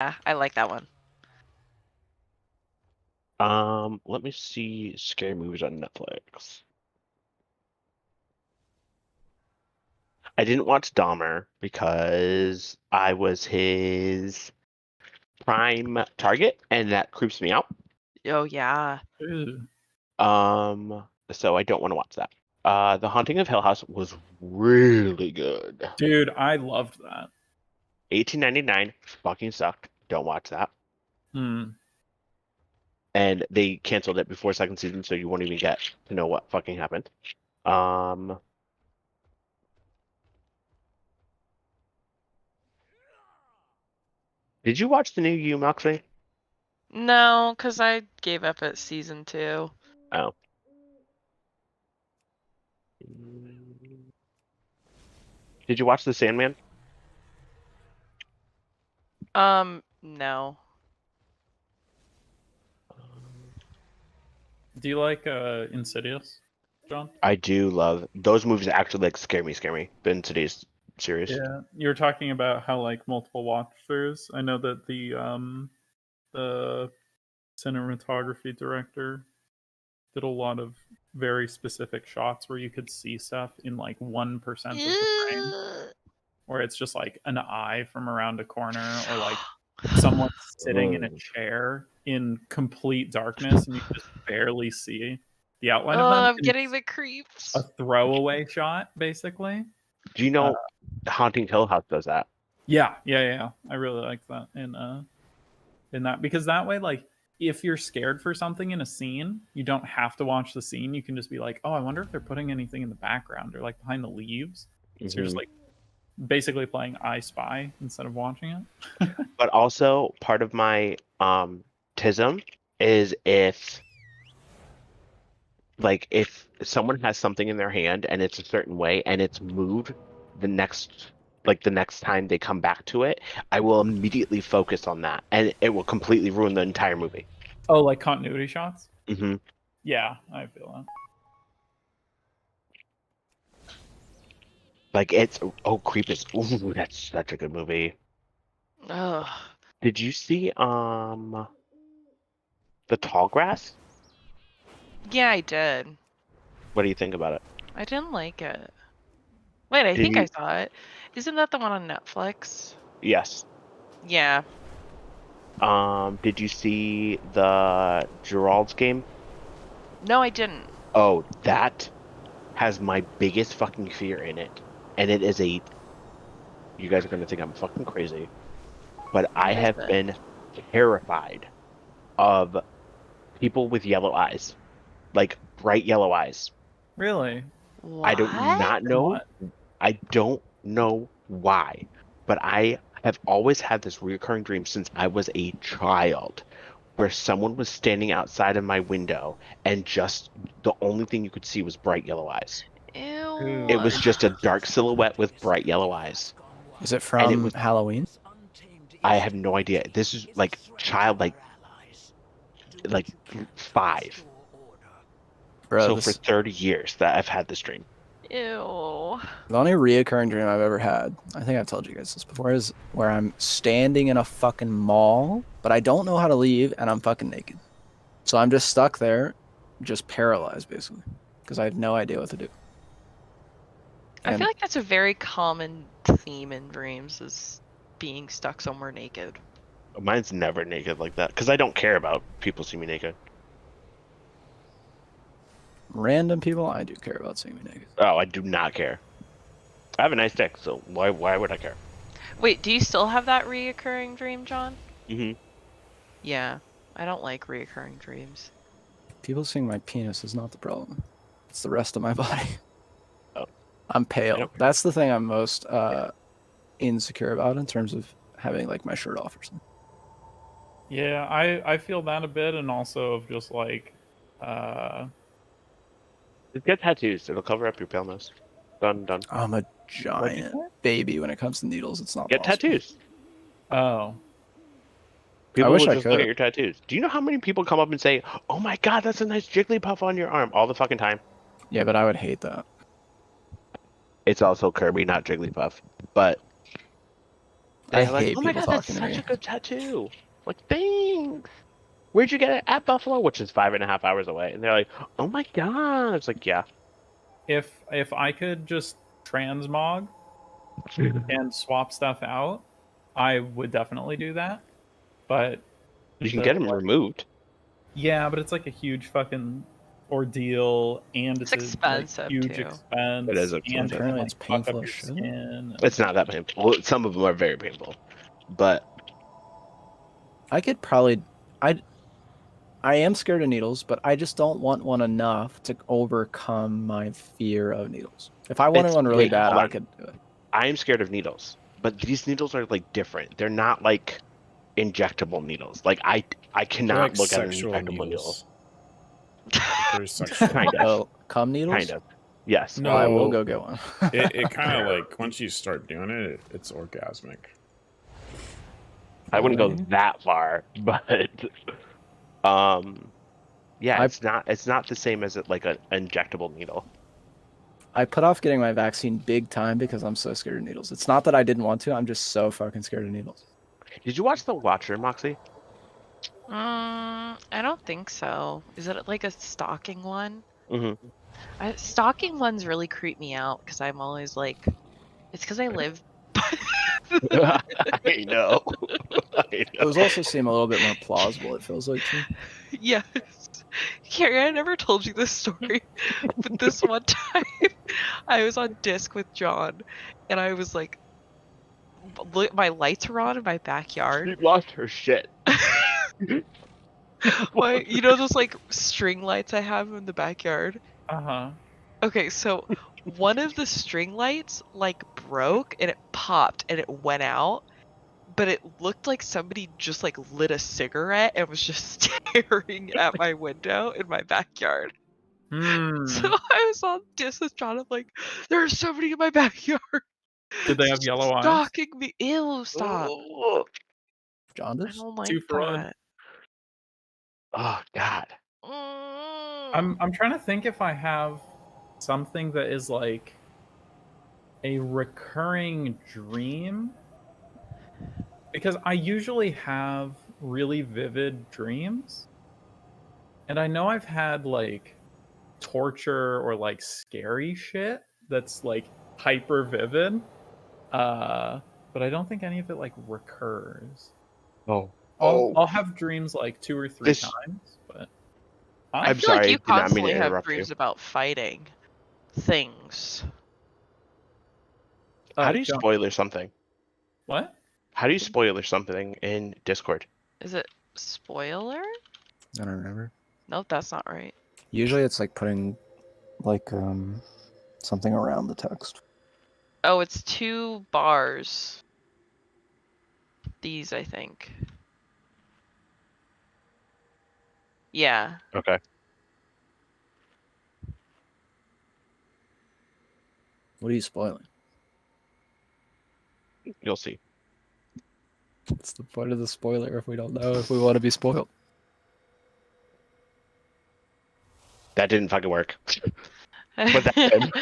I like that one. Let me see scary movies on Netflix. I didn't watch Dahmer because I was his prime target, and that creeps me out. Oh yeah. Ew. So I don't want to watch that. The Haunting of Hill House was really good. Dude, I loved that. 1899 fucking sucked. Don't watch that. Hmm. And they canceled it before second season, so you won't even get to know what fucking happened. Did you watch the new You, Moxley? No, because I gave up at season 2. Oh. Did you watch The Sandman? No. Do you like Insidious, John? I do love those movies. Actually, like scare me. In today's series. Yeah, you were talking about how like multiple watch-throughs. I know that the cinematography director did a lot of very specific shots where you could see stuff in like 1% of the frame, where it's just like an eye from around a corner, or like someone sitting in a chair in complete darkness and you just barely see the outline of them. I'm and getting it's the creeps. a throwaway shot, basically. Do you know Haunting Hill House does that? Yeah. I really like that in that, because that way, like, if you're scared for something in a scene, you don't have to watch the scene. You can just be like, oh, I wonder if they're putting anything in the background or like behind the leaves. So you're just like basically playing I Spy instead of watching it. But also part of my tism is if someone has something in their hand and it's a certain way and it's moved the next time they come back to it, I will immediately focus on that and it will completely ruin the entire movie. Oh, like continuity shots? Mm-hmm. Yeah, I feel that. Like it's Creepus. Ooh, that's such a good movie. Ugh. Did you see The Tall Grass? Yeah, I did. What do you think about it? I didn't like it. Wait, I think I saw it. Isn't that the one on Netflix? Yes. Yeah. Did you see the Gerald's Game? No, I didn't. Oh, that has my biggest fucking fear in it. And it is you guys are going to think I'm fucking crazy, but I have been terrified of people with yellow eyes, like bright yellow eyes. Really? What? I don't not know. What? I don't know why, but I have always had this recurring dream since I was a child where someone was standing outside of my window and just the only thing you could see was bright yellow eyes. Ew. It was just a dark silhouette with bright yellow eyes. Is it from Halloween? I have no idea. This is like child, like 5. Bro, so for 30 years that I've had this dream. Ew. The only reoccurring dream I've ever had, I think I've told you guys this before, is where I'm standing in a fucking mall, but I don't know how to leave, and I'm fucking naked. So I'm just stuck there, just paralyzed, basically, because I have no idea what to do. I feel like that's a very common theme in dreams, is being stuck somewhere naked. Mine's never naked like that, because I don't care about people seeing me naked. Random people, I do care about seeing me naked. Oh, I do not care. I have a nice dick, so why would I care? Wait, do you still have that reoccurring dream, John? Mm-hmm. Yeah, I don't like reoccurring dreams. People seeing my penis is not the problem. It's the rest of my body. Oh. I'm pale. That's the thing I'm most insecure about in terms of having like my shirt off or something. Yeah, I feel that a bit, and also of just like Get tattoos. It'll cover up your paleness. Done. I'm a giant baby when it comes to needles. It's not Get possible. tattoos. Oh. People will just look at your tattoos. Do you know how many people come up and say, "Oh my god, that's a nice Jigglypuff on your arm," all the fucking time? Yeah, but I would hate that. It's also Kirby, not Jigglypuff. But I They're like, hate "Oh my people god, that's talking to such me. a good tattoo!" Like, thanks. Where'd you get it? At Buffalo, which is 5.5 hours away. And they're like, "Oh my god!" It's like, yeah. If I could just transmog and swap stuff out, I would definitely do that. But You can get them removed. yeah, but it's like a huge fucking ordeal, and It's it's a expensive huge too. expense. It is And expensive. it can, Apparently like, it's fuck painful up as your shit. skin. It's not that painful. Well, some of them are very painful, but I could probably, I am scared of needles, but I just don't want one enough to overcome my fear of needles. If I wanted one really wait, bad, hold I on. could do it. I am scared of needles. But these needles are like different. They're not like injectable needles. Like I They're cannot like look at an sexual injectable needle. needles. Very sexual. Kind of. Oh, cum needles? Kind of. Yes. No, Well, I will go get one. it kind of like once you start doing it, it's orgasmic. I wouldn't go Really? that far, but yeah, it's not the same as like an injectable needle. I put off getting my vaccine big time because I'm so scared of needles. It's not that I didn't want to, I'm just so fucking scared of needles. Did you watch The Watcher, Moxie? I don't think so. Is it like a stalking one? Mm-hmm. Stalking ones really creep me out because I'm always like, it's because I live. I know. Those also seem a little bit more plausible, it feels like, too. Yes. Carrie, I never told you this story, but this one time I was on disc with John and I was like, my lights were on in my backyard. She lost her shit. You know those like string lights I have in the backyard? Uh-huh. Okay, so one of the string lights like broke and it popped and it went out, but it looked like somebody just like lit a cigarette and was just staring at my window in my backyard. So I was on disc with John. I'm like, there's somebody in my backyard. Did they have yellow eyes? Stalking me. Ew, stop. I Jaundice? don't like Two for one. that. Oh God. I'm trying to think if I have something that is like a recurring dream, because I usually have really vivid dreams, and I know I've had like torture or like scary shit that's like hyper vivid, but I don't think any of it like recurs. Oh. I'll have dreams like 2 or 3 This- times, but I I'm feel like sorry, you did not mean to constantly have interrupt you. dreams about fighting things. How do you John- spoiler something? What? How do you spoiler something in Discord? Is it spoiler? I don't remember. Nope, that's not right. Usually it's like putting, like, something around the text. Oh, it's 2 bars. These, I think. Yeah. Okay. What are you spoiling? You'll see. What's the point of the spoiler if we don't know if we want to be spoiled? That didn't fucking work. But that did.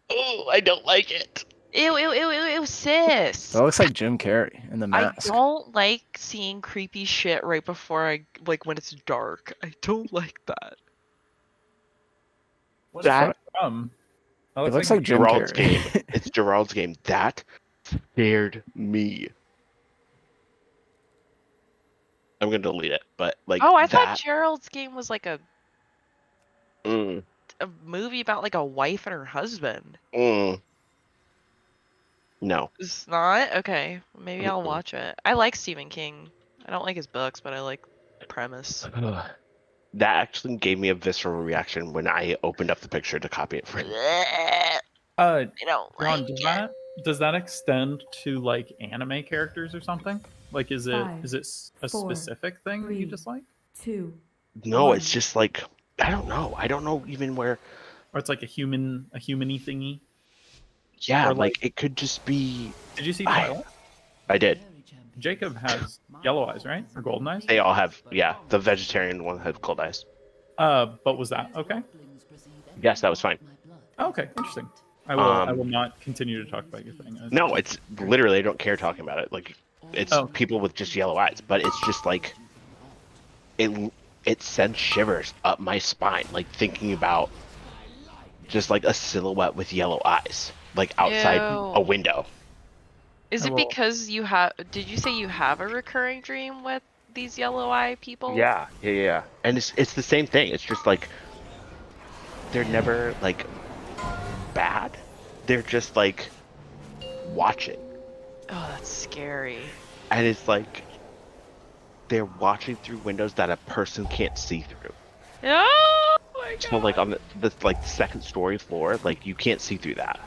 Oh, I don't like it. Ew, sis. That looks like Jim Carrey in The Mask. I don't like seeing creepy shit right before when it's dark. I don't like that. What's That- from? It looks like Jim Gerald's Carrey. game. It's Gerald's game. That scared me. I'm gonna delete it, but like. Oh, I that, thought Gerald's game was like a movie about like a wife and her husband. No. It's not? Okay. Maybe I'll Mm-mm. watch it. I like Stephen King. I don't like his books, but I like the premise. That actually gave me a visceral reaction when I opened up the picture to copy it for him. I don't John, like does that extend to like anime characters or something? Like, is it 5, a 4, specific thing that you 3. just like, 2. No, One. it's just like I don't know. I don't know even where. or it's like a humany thingy? Yeah, Or, like it could just be. Did you see I- Twilight? I did. Jacob has yellow eyes, right, or golden eyes? They all have. Yeah, the vegetarian one had cold eyes. But was that okay? Yes, that was fine. Oh, okay, interesting. I will not continue to talk about your thing. No, it's literally I don't care talking about it. Like, it's Oh. people with just yellow eyes, but it's just like it sends shivers up my spine, like thinking about just like a silhouette with yellow eyes, like outside a Ew. window. Is I it will- because you have? Did you say you have a recurring dream with these yellow eye people? Yeah. And it's the same thing. It's just like they're never like bad. They're just like watching. Oh, that's scary. And it's like they're watching through windows that a person can't see through. Oh my god. So like on the like second story floor, like you can't see through that.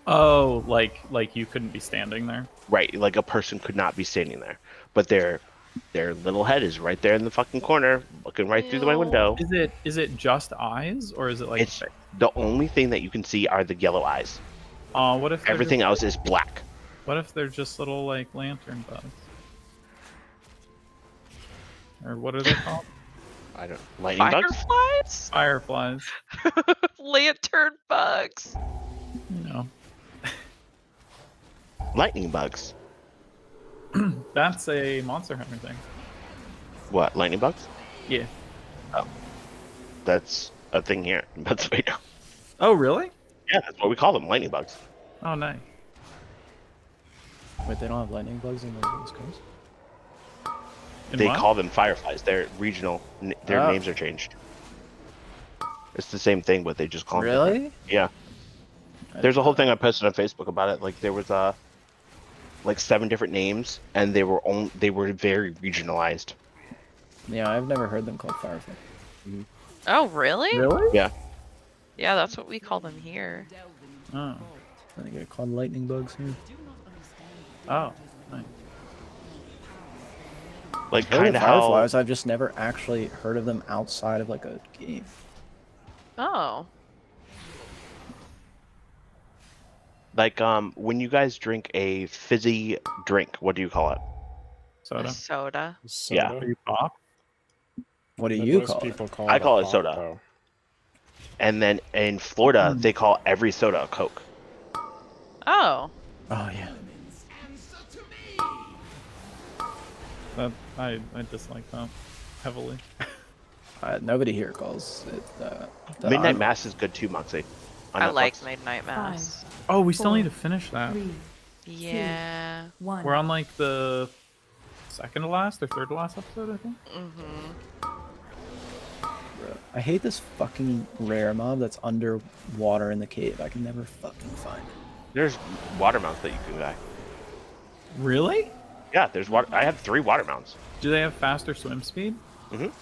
Oh, like you couldn't be standing there. Right, like a person could not be standing there. But their little head is right there in the fucking corner, looking right through my Ew. window. Is it just eyes or is it like It's the only thing that you can see are the yellow eyes. what if they're Everything just, else is black. what if they're just little like lantern bugs? Or what are they called? I don't lightning bugs? Fireflies? Fireflies. Lantern bugs. You know. Lightning bugs. That's a Monster Hunter thing. What, lightning bugs? Yeah. That's a thing here in Pennsylvania. Oh, really? Yeah, that's what we call them, lightning bugs. Oh, nice. Wait, they don't have lightning bugs in the West Coast? In They what? call them fireflies. They're regional. Their Oh. names are changed. It's the same thing, but they just call them Really? different. Yeah. There's a whole thing I posted on Facebook about it. Like there was like 7 different names, and they were very regionalized. Yeah, I've never heard them called firefly. Oh, really? Really? Yeah. Yeah, that's what we call them here. Oh. I think they're called lightning bugs here. Oh. Nice. Like Heard kind of of how fireflies, I've just never actually heard of them outside of like a game. Oh. like when you guys drink a fizzy drink, what do you call it? Soda. A soda. Yeah. Soda? You pop? What do But you most call it? people call I it call it pop, soda. though. And then in Florida, Hmm. they call every soda a Coke. Oh. Oh yeah. That I dislike that heavily. Nobody here calls it. The Midnight Mass is good too, Moxie. on I Netflix. like Midnight Mass. Oh, we still Four, need to finish that. 3, Yeah. 1. We're on like the second to last or third to last episode, I think. Mm-hmm. I hate this fucking rare mob that's underwater in the cave. I can never fucking find it. There's water mounts that you can buy. Really? Yeah, there's water. I have 3 water mounts. Do they have faster swim speed? Mhm.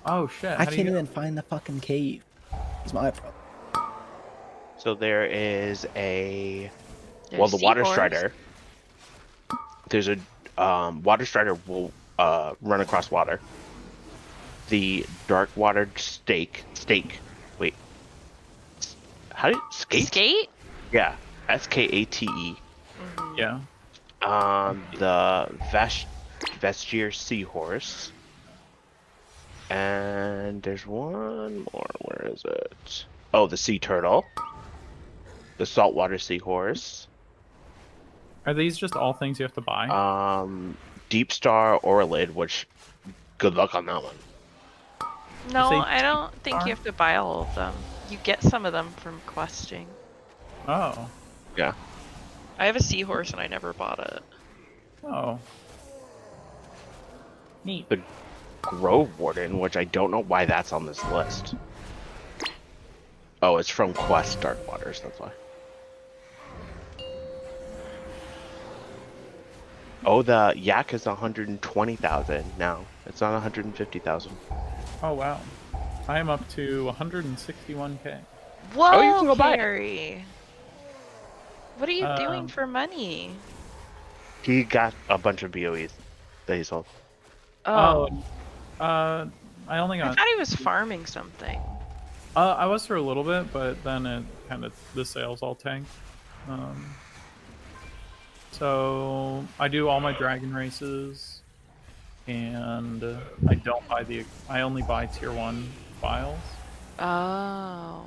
Oh shit! I How do can't you even find the fucking cave. It's my problem. So there is a There's well, the water seahorse. strider. There's a water strider will run across water. The dark water stake. Wait. How do you skate? Skate? Yeah, Skate. Mhm. Yeah. The Vestier seahorse. And there's one more. Where is it? Oh, the sea turtle. The saltwater seahorse. Are these just all things you have to buy? Deep Star Orlid, which good luck on that one. No, Say I don't think star? you have to buy all of them. You get some of them from questing. Oh. Yeah. I have a seahorse and I never bought it. Oh. Neat. The Grove Warden, which I don't know why that's on this list. Oh, it's from Quest Dark Waters, that's why. Oh, the yak is 120,000 now. It's not 150,000. Oh wow. I am up to 161k. Whoa, you can go buy it. Carrie! What are you doing Um, for money? He got a bunch of BOEs that he sold. Oh, I only I got. thought he was farming something. I was for a little bit, but then it kind of the sales all tanked. So I do all my dragon races, and I don't buy the. I only buy tier 1 files. Oh.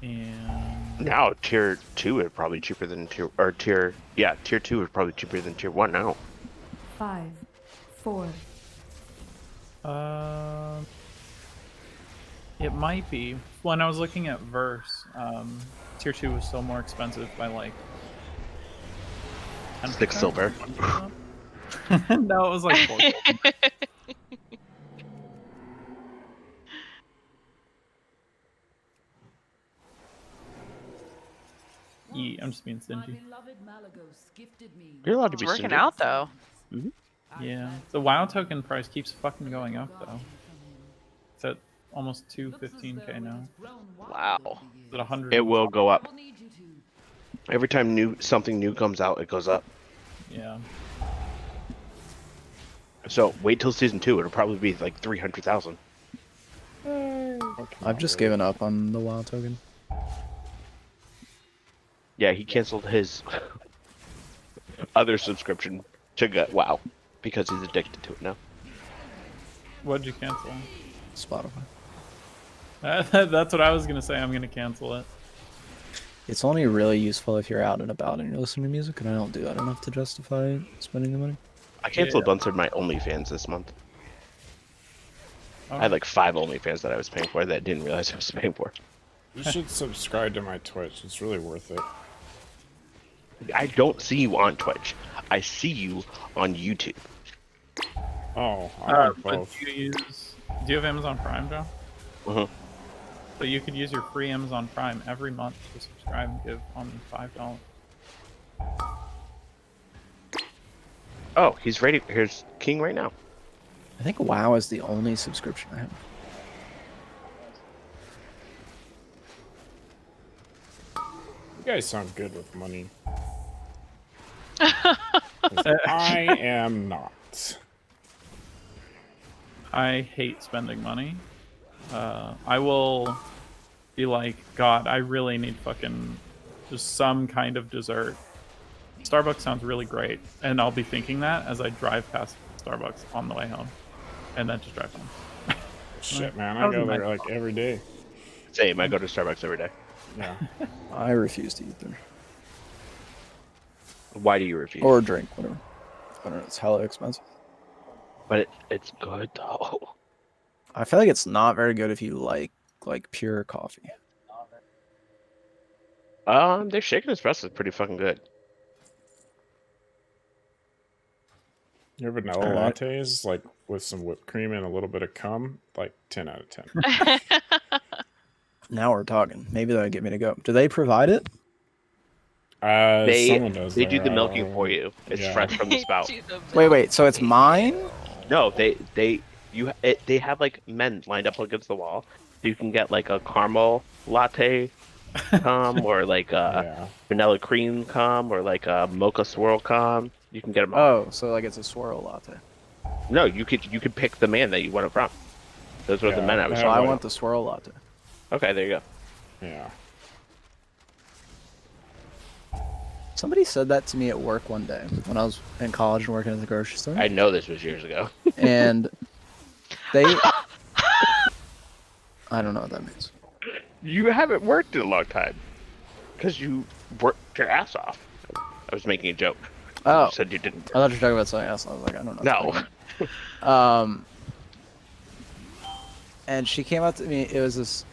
And Now tier 2 is probably cheaper than tier 2 is probably cheaper than tier 1 now. 5, 4, it might be. When I was looking at Verse, tier 2 was still more expensive by like 10%, 6 silver. 20%. No, it was like 4. I'm just being stingy. You're allowed to It's be working stingy. out though. Yeah, the WoW token price keeps fucking going up though. It's at almost 215k now. Wow. It's at 100. It will go up. Every time something new comes out, it goes up. Yeah. So wait till season 2. It'll probably be like 300,000. I've just given up on the WoW token. Yeah, he canceled his other subscription to get WoW because he's addicted to it now. What'd you cancel? Spotify. That's what I was gonna say. I'm gonna cancel it. It's only really useful if you're out and about and you're listening to music, and I don't do that enough to justify spending the money. I canceled a bunch of my OnlyFans this month. Oh. I had like 5 OnlyFans that I was paying for that I didn't realize I was paying for. You should subscribe to my Twitch. It's really worth it. I don't see you on Twitch. I see you on YouTube. Oh, I like But both. do you have Amazon Prime, Joe? Uh-huh. So you could use your free Amazon Prime every month to subscribe and give on $5. Oh, he's ready. Here's King right now. I think WoW is the only subscription I have. You guys sound good with money. 'Cause I am not. I hate spending money. I will be like, God, I really need fucking just some kind of dessert. Starbucks sounds really great, and I'll be thinking that as I drive past Starbucks on the way home, and then just drive home. Shit, man. That I was go a there nice like every day. Same. I go to Starbucks every day. Yeah. I refuse to eat there. Why do you refuse? Or drink, whatever. I don't know, it's hella expensive. But it's good though. I feel like it's not very good if you like pure coffee. Their shaken espresso is pretty fucking good. Your vanilla Alright. lattes, like with some whipped cream and a little bit of cum, like 10 out of 10. Now we're talking. Maybe that'll get me to go. Do they provide it? Someone does. They do there, the I milking don't for know. you. It's Yeah. fresh from the spout. Wait. So it's mine? No, they have like men lined up against the wall. So you can get like a caramel latte or like a Yeah. vanilla cream or like a mocha swirl You can get them all. Oh, so like it's a swirl latte. No, you could pick the man that you want it from. Those were the Yeah, men I was they So have I talking want the swirl latte. about. Okay, there you go. Yeah. Somebody said that to me at work one day when I was in college and working at the grocery store. I know this was years ago. And they... I don't know what that means. You haven't worked in a long time. Because you worked your ass off. I was making a joke. Oh, You said you didn't. I thought you were talking about something else. I was like, I don't know. No. And she came up to me. It was this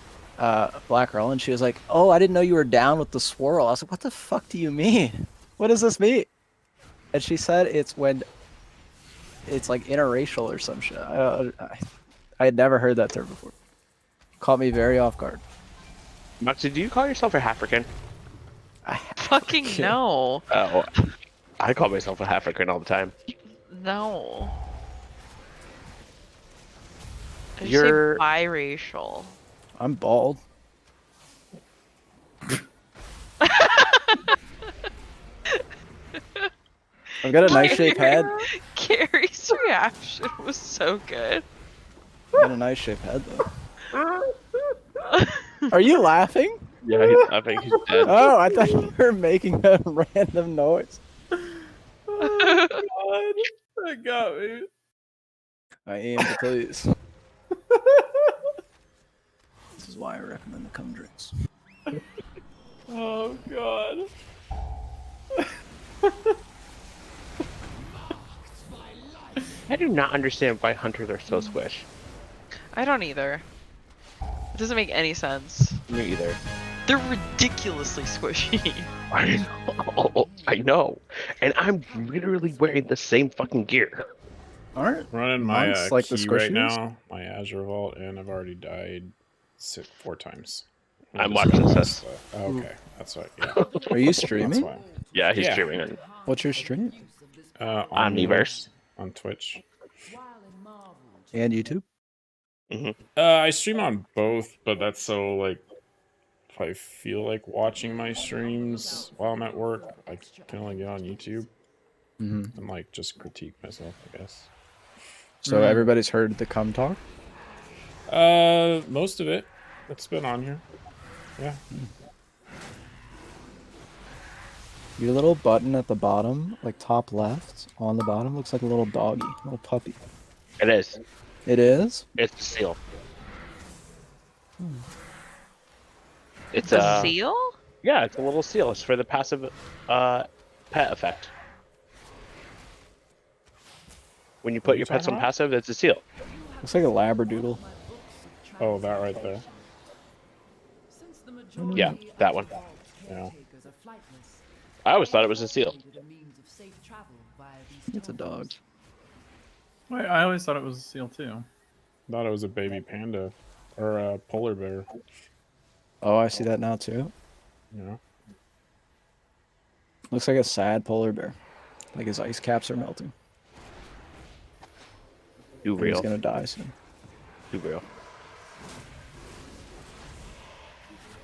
black girl, and she was like, "Oh, I didn't know you were down with the swirl." I was like, "What the fuck do you mean? What does this mean?" And she said it's when it's like interracial or some shit. I had never heard that term before. Caught me very off guard. Moxie, do you call yourself a African? Fucking no. Oh, I call myself a African all the time. No. I just You're- say biracial. I'm bald. I've got a nice shaped head. Carrie's reaction was so good. I've got a nice shaped head though. Are you laughing? Yeah, I think he's dead. Oh, I thought you were making a random noise. Oh, God. That got me. I am to please. This is why I recommend the cum drinks. Oh god. I do not understand why hunters are so squish. I don't either. It doesn't make any sense. Me either. They're ridiculously squishy. I know. And I'm literally wearing the same fucking gear. Aren't Running my monks like the key right squishies? now, my Azure Vault, and I've already died 4 times. I'm Just watching lost, this. okay, that's right. Yeah, Are you that's streaming? why. Yeah, he's Yeah. streaming it. What's your stream? Omniverse. On Twitch. And YouTube? I stream on both, but that's so like if I feel like watching my streams while I'm at work, I can only get on YouTube Mm-hmm. and like just critique myself, I guess. So everybody's heard the cum talk? Most of it. It's been on here. Yeah. Your little button at the bottom, like top left, on the bottom, looks like a little doggy, a little puppy. It is. It is? It's a seal. It's A seal? Yeah, it's a little seal. It's for the passive pet effect. When you put your pets on passive, it's a seal. Looks like a labradoodle. Oh, that right there. Yeah, that one. Yeah. I always thought it was a seal. It's a dog. Wait, I always thought it was a seal too. Thought it was a baby panda or a polar bear. Oh, I see that now too. Yeah. Looks like a sad polar bear. Like his ice caps are melting. Too And real. he's gonna die soon. Too real.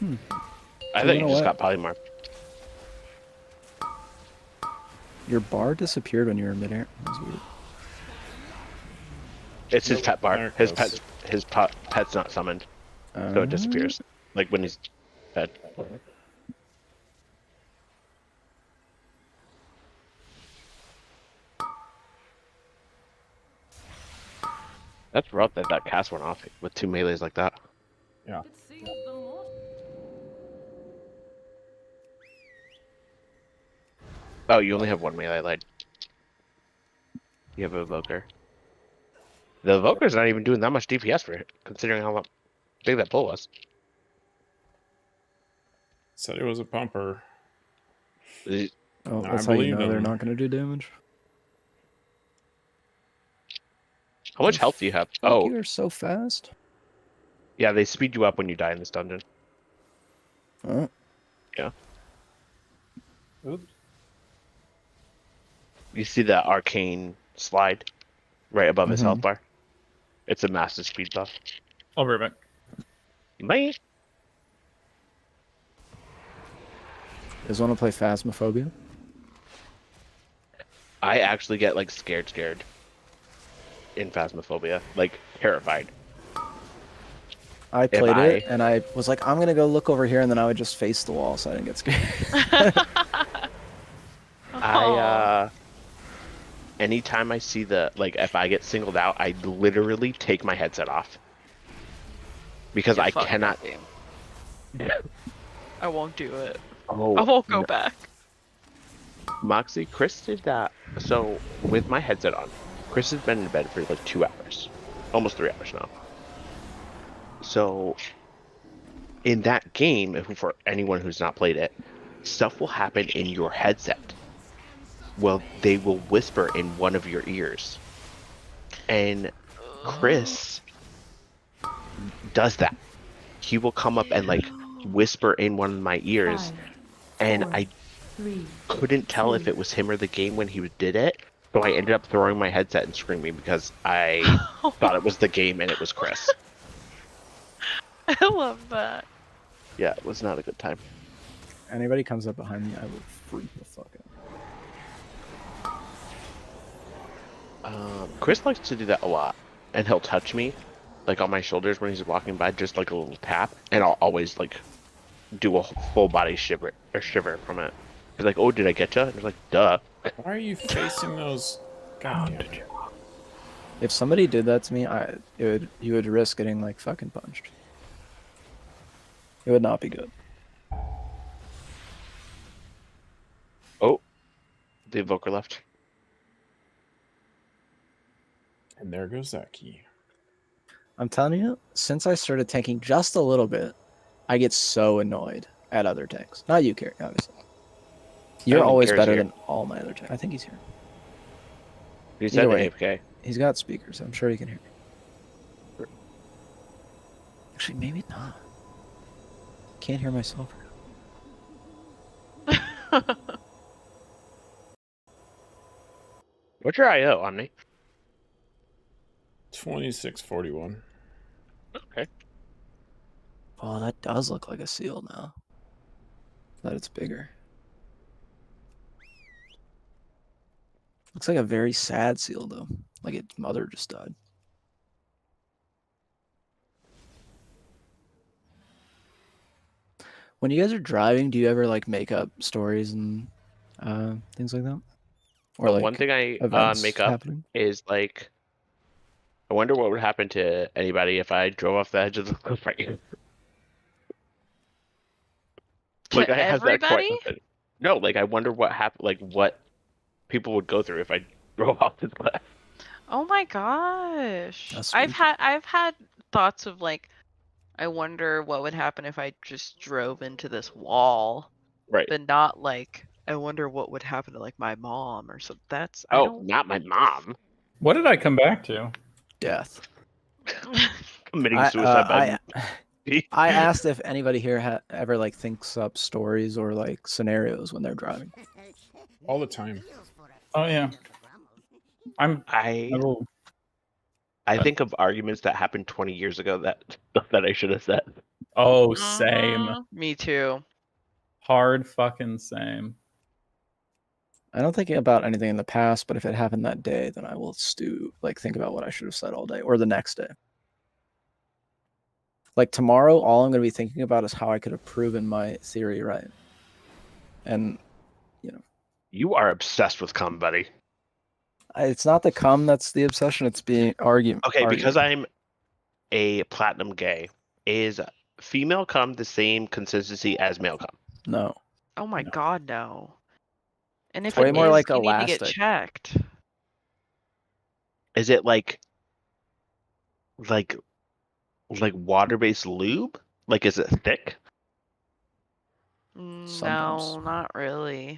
I So think you know you just what? got polymorphed. Your bar disappeared when you were in midair. That was weird. It's his pet bar. There it His goes. pet's not summoned, so it disappears. Like when he's fed. That's rough that that cast went off with 2 melees like that. Yeah. Oh, you only have 1 melee, lied. You have a evoker. The evoker's not even doing that much DPS for it, considering how big that pull was. Said it was a pumper. Oh, I that's how you believe know they're him. not gonna do damage. How much health do you have? Fuck, Oh, you are so fast. yeah, they speed you up when you die in this dungeon. Oh, Oops. You see that arcane slide right above his Mhm. health bar? It's a massive speed buff. I'll be right back. Man, you guys want to play Phasmophobia? I actually get like scared in Phasmophobia, like terrified. I played I- it and I was like, I'm gonna go look over here, and then I would just face the wall so I didn't get scared. Anytime I see if I get singled out, I literally take my headset off. Because I Fuck cannot. that game. I won't do it. Oh, I won't go no. back. Moxie, Chris did that. So, with my headset on, Chris has been in bed for like 2 hours. Almost 3 hours now. So, in that game, for anyone who's not played it, stuff will happen in your headset. Well, they will whisper in one of your ears. And Chris does that. He will come up and whisper in one of my ears. 5, And 4, I 3, couldn't tell if it was him or the game when he did it. So I ended up throwing my headset and screaming because I thought it was the game and it was Chris. I love that. Yeah, it was not a good time. Anybody comes up behind me, I will freak the fuck out. Chris likes to do that a lot, and he'll touch me, like on my shoulders when he's walking by, just like a little tap, and I'll always do a full body shiver from it. He's like, "Oh, did I get you?" And it's like, "Duh." Why are you facing those? God damn it. If somebody did that to me, you would risk getting fucking punched. It would not be good. The Evoker left. And there goes that key. I'm telling you, since I started tanking just a little bit, I get so annoyed at other tanks. Not you, Carrie, obviously. You're think always Carrie's better here. than all my other tanks. I think he's here. He said Either way. AFK. He's got speakers. I'm sure he can hear me. Actually, maybe not. Can't hear myself. What's your IO, Omni? 2641. Okay. Oh, that does look like a seal now. That it's bigger. Looks like a very sad seal, though. Like its mother just died. When you guys are driving, do you ever like make up stories and things like that? Or like one thing I events make up happening? is like, I wonder what would happen to anybody if I drove off the edge of the cliff right here. Like, To I have that quite everybody? often. No, like I wonder what happened, like what people would go through if I drove off this cliff. Oh my gosh. That's I've spooky. had thoughts of like, I wonder what would happen if I just drove into this wall, Right. but not like, I wonder what would happen to like my mom or something. That's I Oh, don't. not my mom. What did I come back to? Death. Committing I, suicide by I asked if anybody here ever like thinks up stories or like scenarios when they're driving. All the time. Oh yeah. I will- think of arguments that happened 20 years ago that I should have said. Oh, same. Me too. Hard fucking same. I don't think about anything in the past, but if it happened that day, then I will think about what I should have said all day or the next day. Like tomorrow, all I'm going to be thinking about is how I could have proven my theory right. And, you know. You are obsessed with cum, buddy. It's not the cum that's the obsession, it's being arguing. Okay, because I'm a platinum gay, is female cum the same consistency as male cum? No. Oh my god, no. And if Way it more is, like you need to get elastic. checked. Is it like water-based lube? Like, is it thick? No, Sometimes. not really.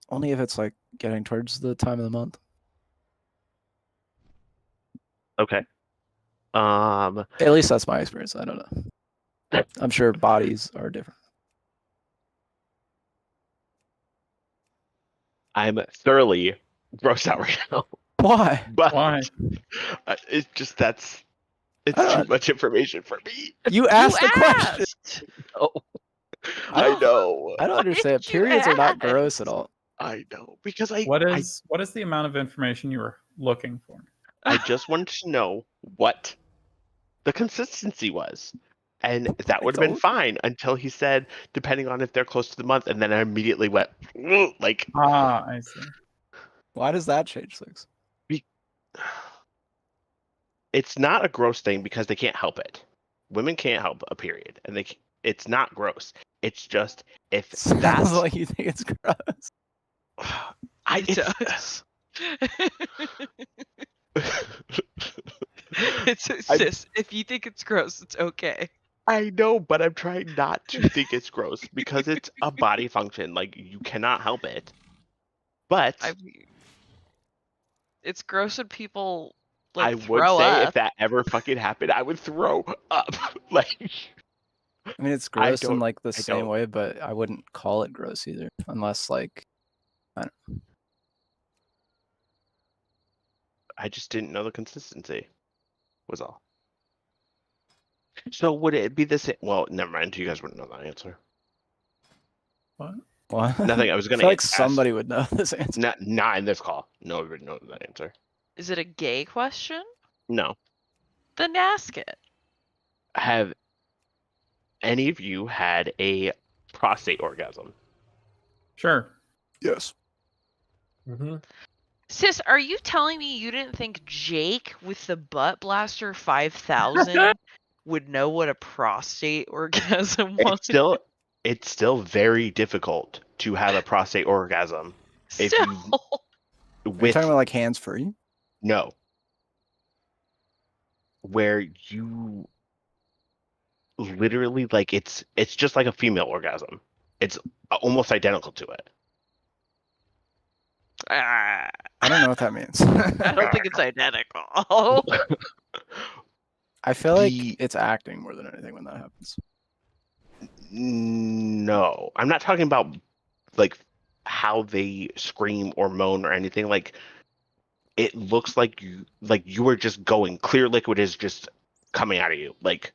Only if it's like getting towards the time of the month. Okay. At least that's my experience. I don't know. I'm sure bodies are different. I'm thoroughly grossed out right now. Why? But Why? it's just it's I don't- too much information for me. You asked you the question. asked! Oh, I I don't- know. I don't Why understand. did you Periods are not ask? gross at all. I know. Because I What is the amount of information you were looking for? I just wanted to know what the consistency was. And that would have been told you. fine until he said, depending on if they're close to the month. And then I immediately went, like, Ah, I see. Why does that change things? it's not a gross thing because they can't help it. Women can't help a period. And it's not gross. It's just, if Sounds that's... like you think it's gross. It does. Sis, if you think it's gross, it's okay. I know, but I'm trying not to think it's gross because it's a body function. Like, you cannot help it. But It's gross when people I like would throw say up. if that ever fucking happened, I would throw up. Like, I mean, it's gross in don't- like the I same don't. way, but I wouldn't call it gross either, unless like I just didn't know the consistency. Was all. So would it be the same? Well, never mind. You guys wouldn't know that answer. What? what? Nothing. I was I gonna feel like ask- somebody would know this answer. Not in this call. Nobody would know that answer. Is it a gay question? No. Then ask it. Have any of you had a prostate orgasm? Sure. Yes. Mm-hmm. Sis, are you telling me you didn't think Jake with the Butt Blaster 5000 would know what a prostate orgasm was? It's still very difficult to have a prostate orgasm. If Still. you Are you with talking about like hands free? no, where you literally like it's just like a female orgasm. It's almost identical to it. Ah, I don't know what that means. I don't think it's identical. I feel like The- it's acting more than anything when that happens. No, I'm not talking about like how they scream or moan or anything. Like it looks like you are just going. Clear liquid is just coming out of you, like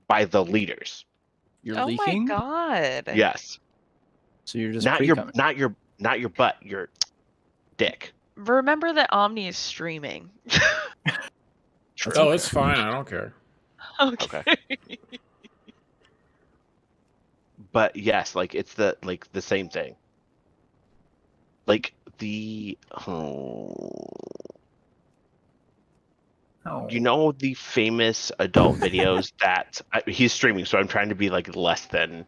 by the liters. You're Oh leaking, my god. Yes, so you're just not pre-coming. your butt, your dick. Remember that Omni is streaming. That's Oh, okay. it's fine. I don't care. Okay. But yes, like it's the same thing. Like the Oh. you know the famous adult videos that he's streaming, so I'm trying to be like less than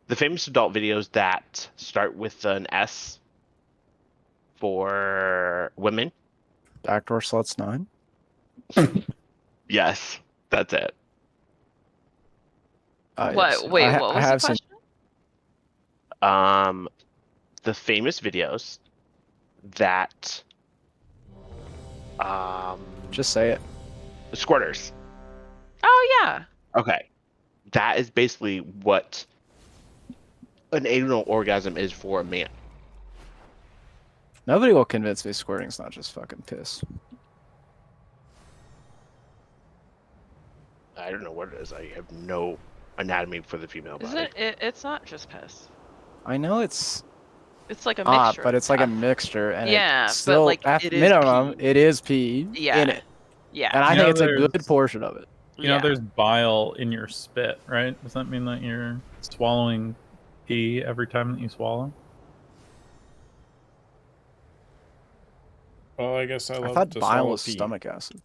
the famous adult videos that start with an S for women. Backdoor sluts 9. Yes, that's it. What? Yes. Wait, I what I was have the seen. question? The famous videos that Just say it. squirters. Oh yeah. Okay, that is basically what an anal orgasm is for a man. Nobody will convince me squirting's not just fucking piss. I don't know what it is. I have no anatomy for the female Is body. it's not just piss. I know it's It's like a not, mixture. but of it's like a stuff. mixture, and Yeah, it's but, still like, at it is minimum pee. it is pee Yeah. in it, Yeah. and I You think know, it's a good there's- portion of it. You know, there's bile in your spit, right? Does that mean that you're swallowing pee every time that you swallow? Well, I guess I I love thought to bile swallow was pee. stomach acid.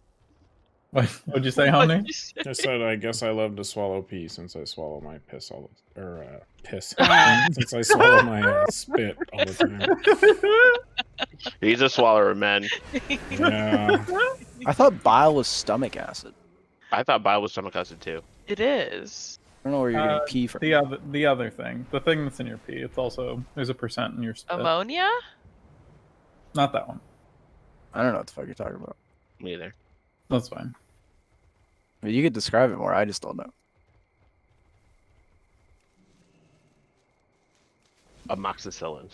What'd you say, What'd Omni? you say? I said I guess I love to swallow pee since I swallow my piss all the piss since I swallow my spit all the time. He's a swallower, man. Yeah. I thought bile was stomach acid. I thought bile was stomach acid too. It is. I don't know where you're getting pee from. The other thing, the thing that's in your pee, it's also there's a percent in your spit. Ammonia? Not that one. I don't know what the fuck you're talking about. Me either. That's fine. I mean, you could describe it more. I just don't know. Amoxicillin.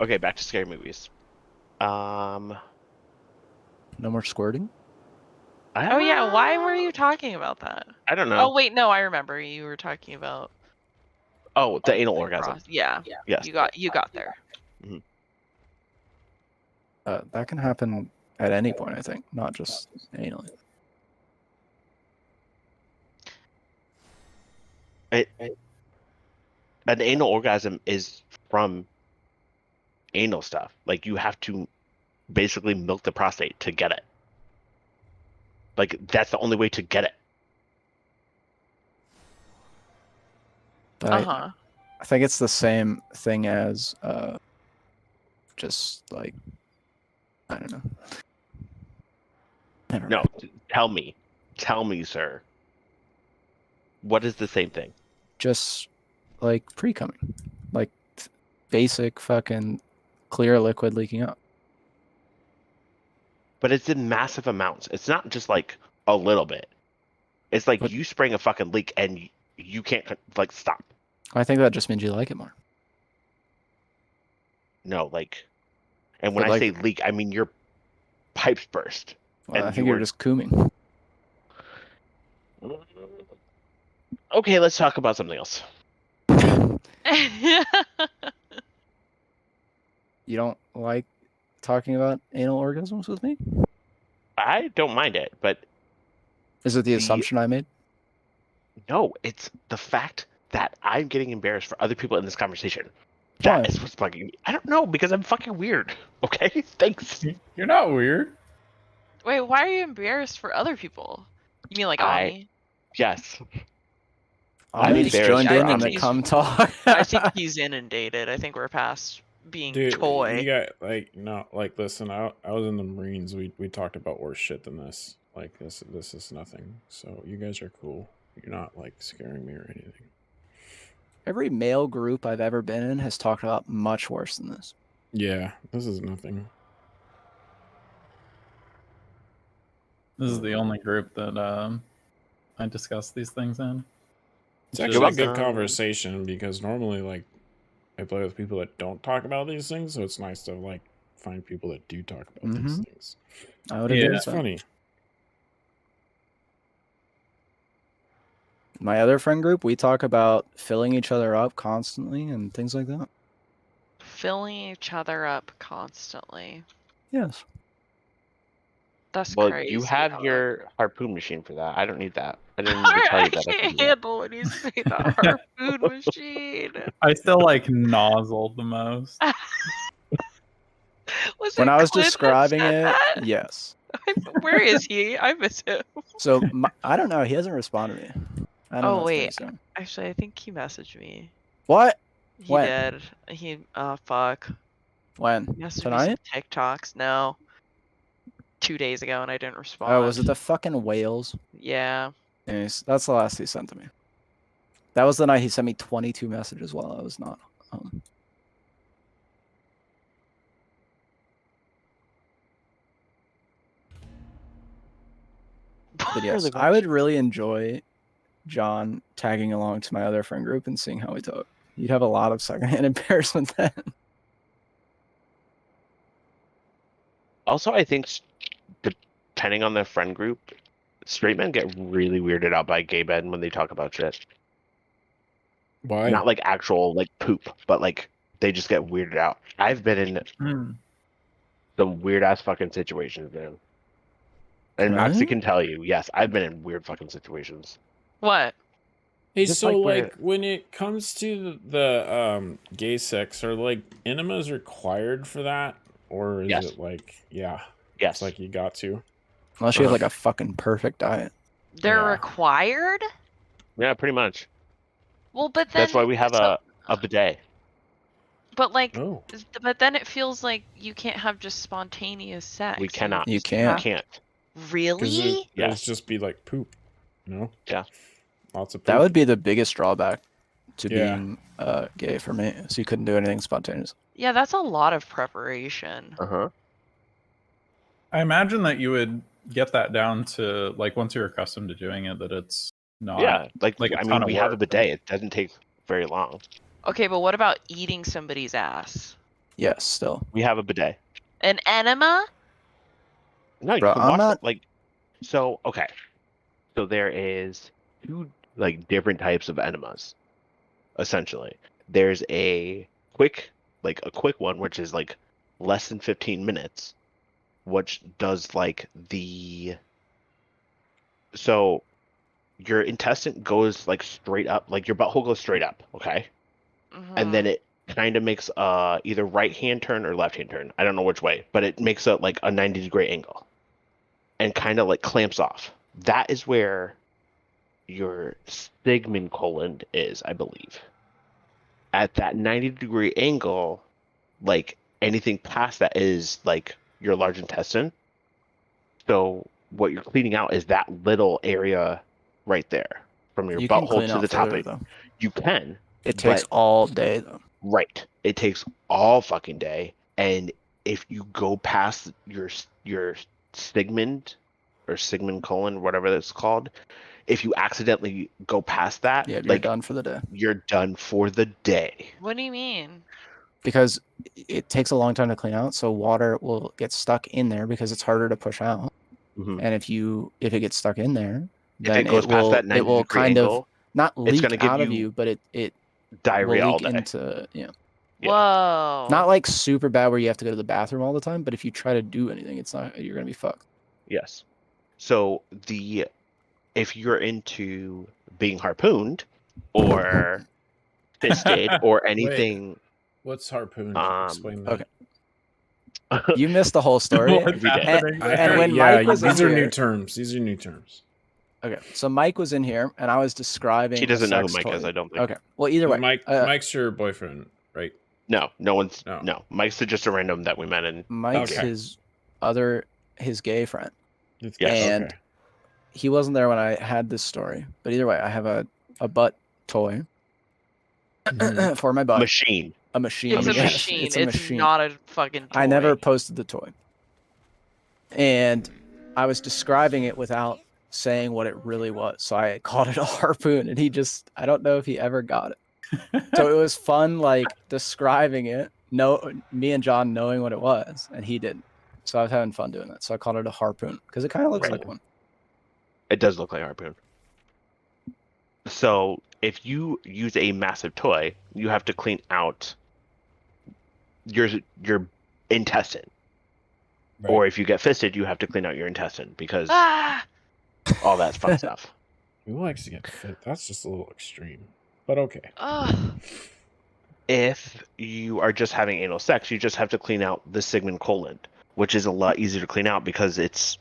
Okay, back to scary movies. No more squirting. Oh yeah, why were you talking about that? I don't know. Oh wait, no, I remember you were talking about Oh, the anal orgasm. Yeah. Yes. You got there. That can happen at any point, I think, not just anally. An anal orgasm is from anal stuff. Like you have to basically milk the prostate to get it. Like that's the only way to get it. But Uh-huh. I think it's the same thing as just like I don't know. Never No, mind. tell me, sir. What is the same thing? Just like pre-coming, like basic fucking clear liquid leaking out. But it's in massive amounts. It's not just like a little bit. It's like But- you spraying a fucking leak and you can't like stop. I think that just means you like it more. No, like, and when But, I like- say leak, I mean your pipes burst. Well, And I think you you're were- just cooming. Okay, let's talk about something else. You don't like talking about anal orgasms with me? I don't mind it, but Is it the assumption I made? no, it's the fact that I'm getting embarrassed for other people in this conversation. Why? That is what's bugging me. I don't know, because I'm fucking weird. Okay? Thanks. You're not weird. Wait, why are you embarrassed for other people? You mean like I- Ani? Yes. I mean, Just Bear's joined in and promise. the come talk. I think he's inundated. I think we're past being Dude, toy. you got listen. I was in the Marines. We talked about worse shit than this. Like this is nothing. So you guys are cool. You're not like scaring me or anything. Every male group I've ever been in has talked about much worse than this. Yeah, this is nothing. This is the only group that I discuss these things in. It's actually a good conversation because normally, like, I play with people that don't talk about these things, so it's nice to like find people that do talk about these things. I would agree. Yeah. with It's that. funny. My other friend group, we talk about filling each other up constantly and things like that. Filling each other up constantly. Yes. That's Well, crazy. you have how your harpoon machine for that. I don't need that. I didn't that- need to tell you I that. I can't can do that. handle when you say the harpoon machine. I still like nozzle the most. Was When it I was Clint that describing said it, that? yes. Where is he? I miss him. So I don't know. He hasn't responded to me. I don't know Oh what's wait, going on. actually, I think he messaged me. What? He When? did. He fuck. When? He messaged me Tonight? some TikToks. No, 2 days ago, and I didn't respond. Oh, was it the fucking whales? Yeah. Anyways, that's the last he sent to me. That was the night he sent me 22 messages while I was not home. But yes, I would really enjoy John tagging along to my other friend group and seeing how we talk. You'd have a lot of secondhand embarrassment then. Also, I think depending on the friend group, straight men get really weirded out by gay men when they talk about shit. Why? Not like actual like poop, but like they just get weirded out. I've been in some weird ass fucking situations, man. And Moxie can tell you, yes, I've been in weird fucking situations. What? Hey, Just so like like when it comes to the gay sex, are like enemas required for that, or is Yes. it like Yes, it's like you got to? Unless you have like a fucking perfect diet. They're Yeah. required? yeah, pretty much. Well, but then That's why we have a bidet. But like, Oh, but then it feels like you can't have just spontaneous sex. We cannot. You You can't. can't. because Really? it would Yes. just be like poop, you know? Yeah. Lots of poop. That would be the biggest drawback to Yeah. being gay for me. So you couldn't do anything spontaneous. Yeah, that's a lot of preparation. Uh-huh. I imagine that you would get that down to like once you're accustomed to doing it, that it's not. Yeah, like a I ton mean, of we have a work. bidet. It doesn't take very long. Okay, but what about eating somebody's ass? Yes, still. We have a bidet. An enema? No, you Bro, can I'm wash not- it, like. So okay, so there is two like different types of enemas. Essentially, there's a quick one, which is like less than 15 minutes, which does like so your intestine goes like straight up, like your butthole goes straight up, okay, and then it kind of makes either right hand turn or left hand turn. I don't know which way, but it makes a 90-degree angle, and kind of like clamps off. That is where your sigmoid colon is, I believe. At that 90-degree angle, like anything past that is like your large intestine. So what you're cleaning out is that little area right there from your You can butthole clean to out the top. further, though. You can. It takes all day, though. Right. It takes all fucking day. And if you go past your sigmoid or sigmoid colon, whatever that's called, if you accidentally go past that, Yeah, you're done for the day. You're done for the day. What do you mean? Because it takes a long time to clean out, so water will get stuck in there because it's harder to push out. Mhm. And if it gets stuck in there, If then it goes past that it will 90-degree kind angle, of not it's leak gonna give out of you you, but it diarrhea will all leak day. into Yeah. Whoa. not like super bad where you have to go to the bathroom all the time, but if you try to do anything, you're gonna be fucked. Yes. So if you're into being harpooned or fisted or anything, what's harpoon? Explain okay. that. You missed the whole story. What's happening there? And when yeah, Mike was these in are new here- terms. These are new terms. Okay, so Mike was in here, and I was describing. She doesn't a know who sex Mike is. toy. I don't think. Okay, well, either way, Mike's your boyfriend, right? No, no one's. No. No, Mike's just a random that we met in. Mike's Okay. his gay friend, It's Yes. and okay. he wasn't there when I had this story. But either way, I have a butt toy for my butt. Machine. A machine. It's a yes, machine. It's a machine. Not a fucking toy. I never posted the toy. And I was describing it without saying what it really was. So I called it a harpoon, and I don't know if he ever got it. So it was fun, like, describing it. No, me and John knowing what it was, and he didn't. So I was having fun doing that. So I called it a harpoon because it kind of looks Right. like one. It does look like a harpoon. So if you use a massive toy, you have to clean out your intestine. Right. Or if you get fisted, you have to clean out your intestine because Ah! all that fun stuff. Who likes to get fit? That's just a little extreme. But okay. Ugh. If you are just having anal sex, you just have to clean out the sigmoid colon, which is a lot easier to clean out because it's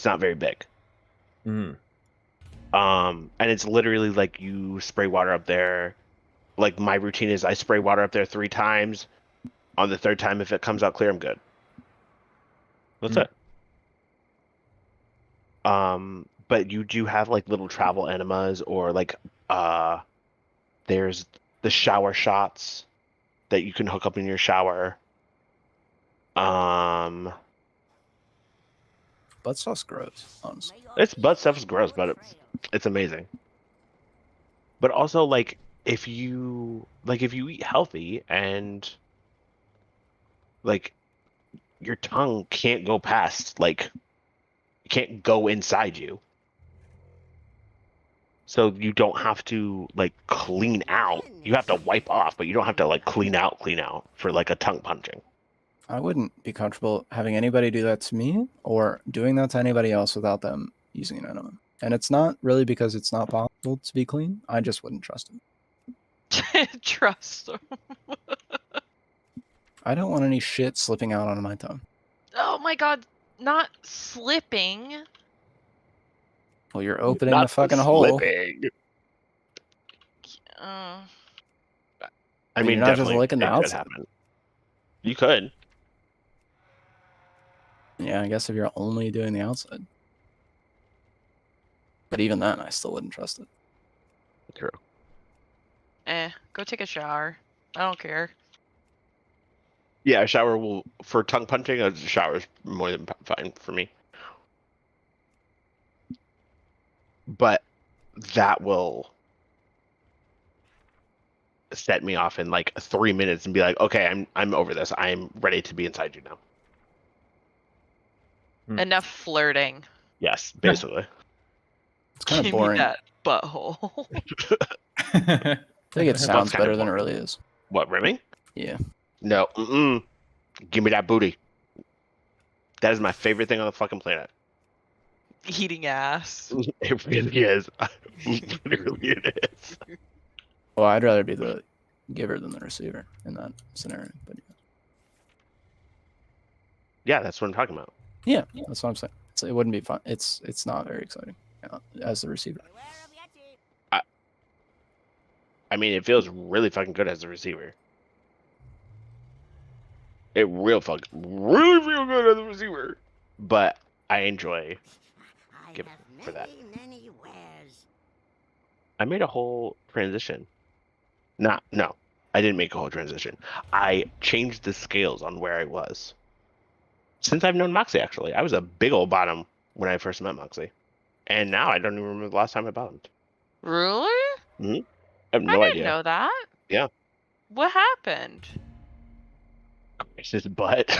not very big. Mm. And it's literally like you spray water up there. Like my routine is I spray water up there 3 times. On the 3rd time, if it comes out clear, I'm good. That's it. But you do have like little travel enemas or like there's the shower shots that you can hook up in your shower. Butt stuff's gross, honestly. It's butt stuff is gross, but it's amazing. But also like if you eat healthy and like your tongue can't go past, like, can't go inside you. So you don't have to, like, clean out. You have to wipe off, but you don't have to, like, clean out for, like, a tongue punching. I wouldn't be comfortable having anybody do that to me or doing that to anybody else without them using an enema. And it's not really because it's not possible to be clean. I just wouldn't trust him. Trust them. I don't want any shit slipping out on my tongue. Oh my god, not slipping. Well, you're opening Not the fucking hole. slipping. Uh, I mean, you're not just definitely licking the it could outside. happen. You could. Yeah, I guess if you're only doing the outside. But even then, I still wouldn't trust it. True. go take a shower. I don't care. Yeah, a shower will, for tongue punching, a shower is more than fine for me. But that will set me off in like 3 minutes and be like, okay, I'm over this. I'm ready to be inside you now. Enough flirting. Yes, basically. It's kind of Give me boring. that butthole. I think it sounds kinda better than it boring. really is. What, rimming? Yeah. No. Give me that booty. That is my favorite thing on the fucking planet. Eating ass. It really is. Literally it is. Well, I'd rather be the giver than the receiver in that scenario. But Yeah, that's what I'm talking about. yeah, that's what I'm saying. It wouldn't be fun. It's not very exciting as the receiver. I mean, it feels really fucking good as a receiver. It really feel good as a receiver. But I enjoy giving for that. I made a whole transition. No, I didn't make a whole transition. I changed the scales on where I was. Since I've known Moxie, actually. I was a big old bottom when I first met Moxie. And now I don't even remember the last time I bottomed. Really? I have no I didn't idea. know that. Yeah. What happened? Chris's butt.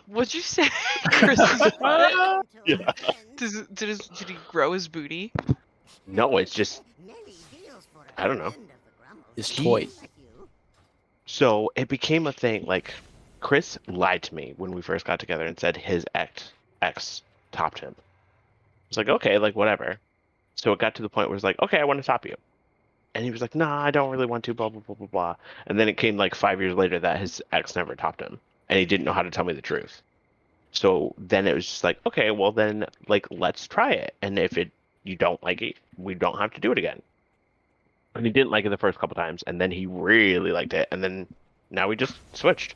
What'd you say? Chris's butt? Yeah. Did he grow his booty? No, it's just, I don't know. His toy. So it became a thing. Like, Chris lied to me when we first got together and said his ex topped him. I was like, okay, like, whatever. So it got to the point where it's like, okay, I want to top you. And he was like, nah, I don't really want to, blah, blah, blah, blah, blah. And then it came like 5 years later that his ex never topped him. And he didn't know how to tell me the truth. So then it was just like, okay, well then, like, let's try it. And if it you don't like it, we don't have to do it again. And he didn't like it the first couple times, and then he really liked it, and then now we just switched.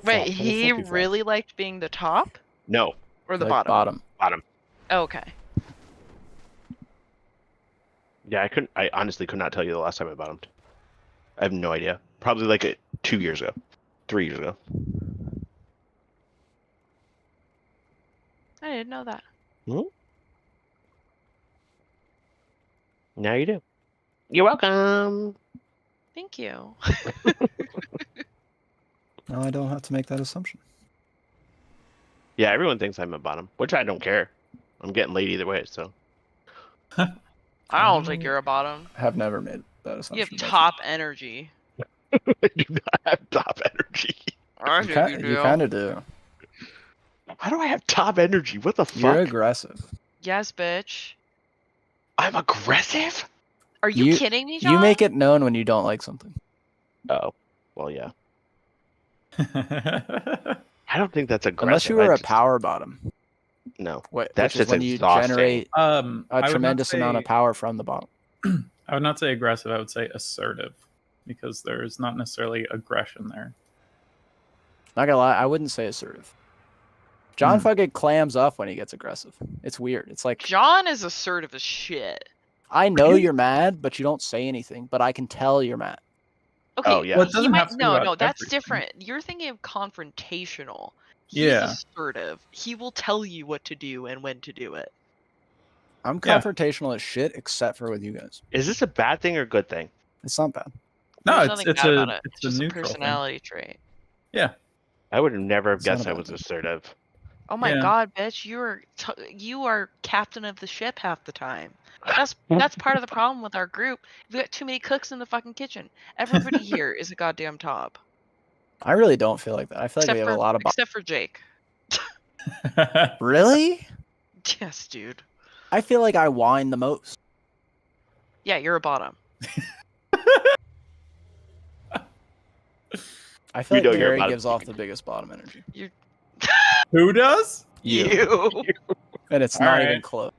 Wait, he really liked being the top No, or the Like bottom? bottom. Oh, okay. Yeah, I honestly could not tell you the last time I bottomed. I have no idea. Probably like 2 years ago, 3 years ago. I didn't know that. Now you do. You're welcome. Thank you. No, I don't have to make that assumption. Yeah, everyone thinks I'm a bottom, which I don't care. I'm getting laid either way, so. I don't think you're a bottom. I have never made that You assumption. have about top energy. I do not have top energy. I you. think you do. You kind of do. How do I have top energy? What the fuck? You're aggressive. Yes, bitch. I'm aggressive? Are you kidding me, John? You make it known when you don't like something. Oh, well, yeah. I don't think that's aggressive. Unless you were a power bottom. No. Which That's is just when you exhausting. generate I a would not tremendous amount of say- power from the bottom. I would not say aggressive. I would say assertive, because there's not necessarily aggression there. Not gonna lie, I wouldn't say assertive. John fucking clams up when he gets aggressive. It's weird. It's like, John is assertive as shit. I know you're mad, but you don't say anything. But I can tell you're mad. Okay. Oh, yeah. Well, it he doesn't might, have to be no, about no, that's everything. different. You're thinking of confrontational. He's Yeah. assertive. He will tell you what to do and when to do it. I'm Yeah. confrontational as shit, except for with you guys. Is this a bad thing or a good thing? It's not bad. No, There's it's nothing it's bad a about it. it's Just a a neutral thing. personality trait. Yeah. I would have never have It's not guessed a I bad was thing. assertive. Oh my Yeah. god, bitch! You are captain of the ship half the time. That's part of the problem with our group. We got too many cooks in the fucking kitchen. Everybody here is a goddamn top. I really don't feel like that. I feel like we have a lot of. Except for Jake. Really? Yes, dude. I feel like I whine the most. Yeah, you're a bottom. I feel We know like you're Gary about to gives off the biggest bottom energy, Who does? You. and it's All not right. even close.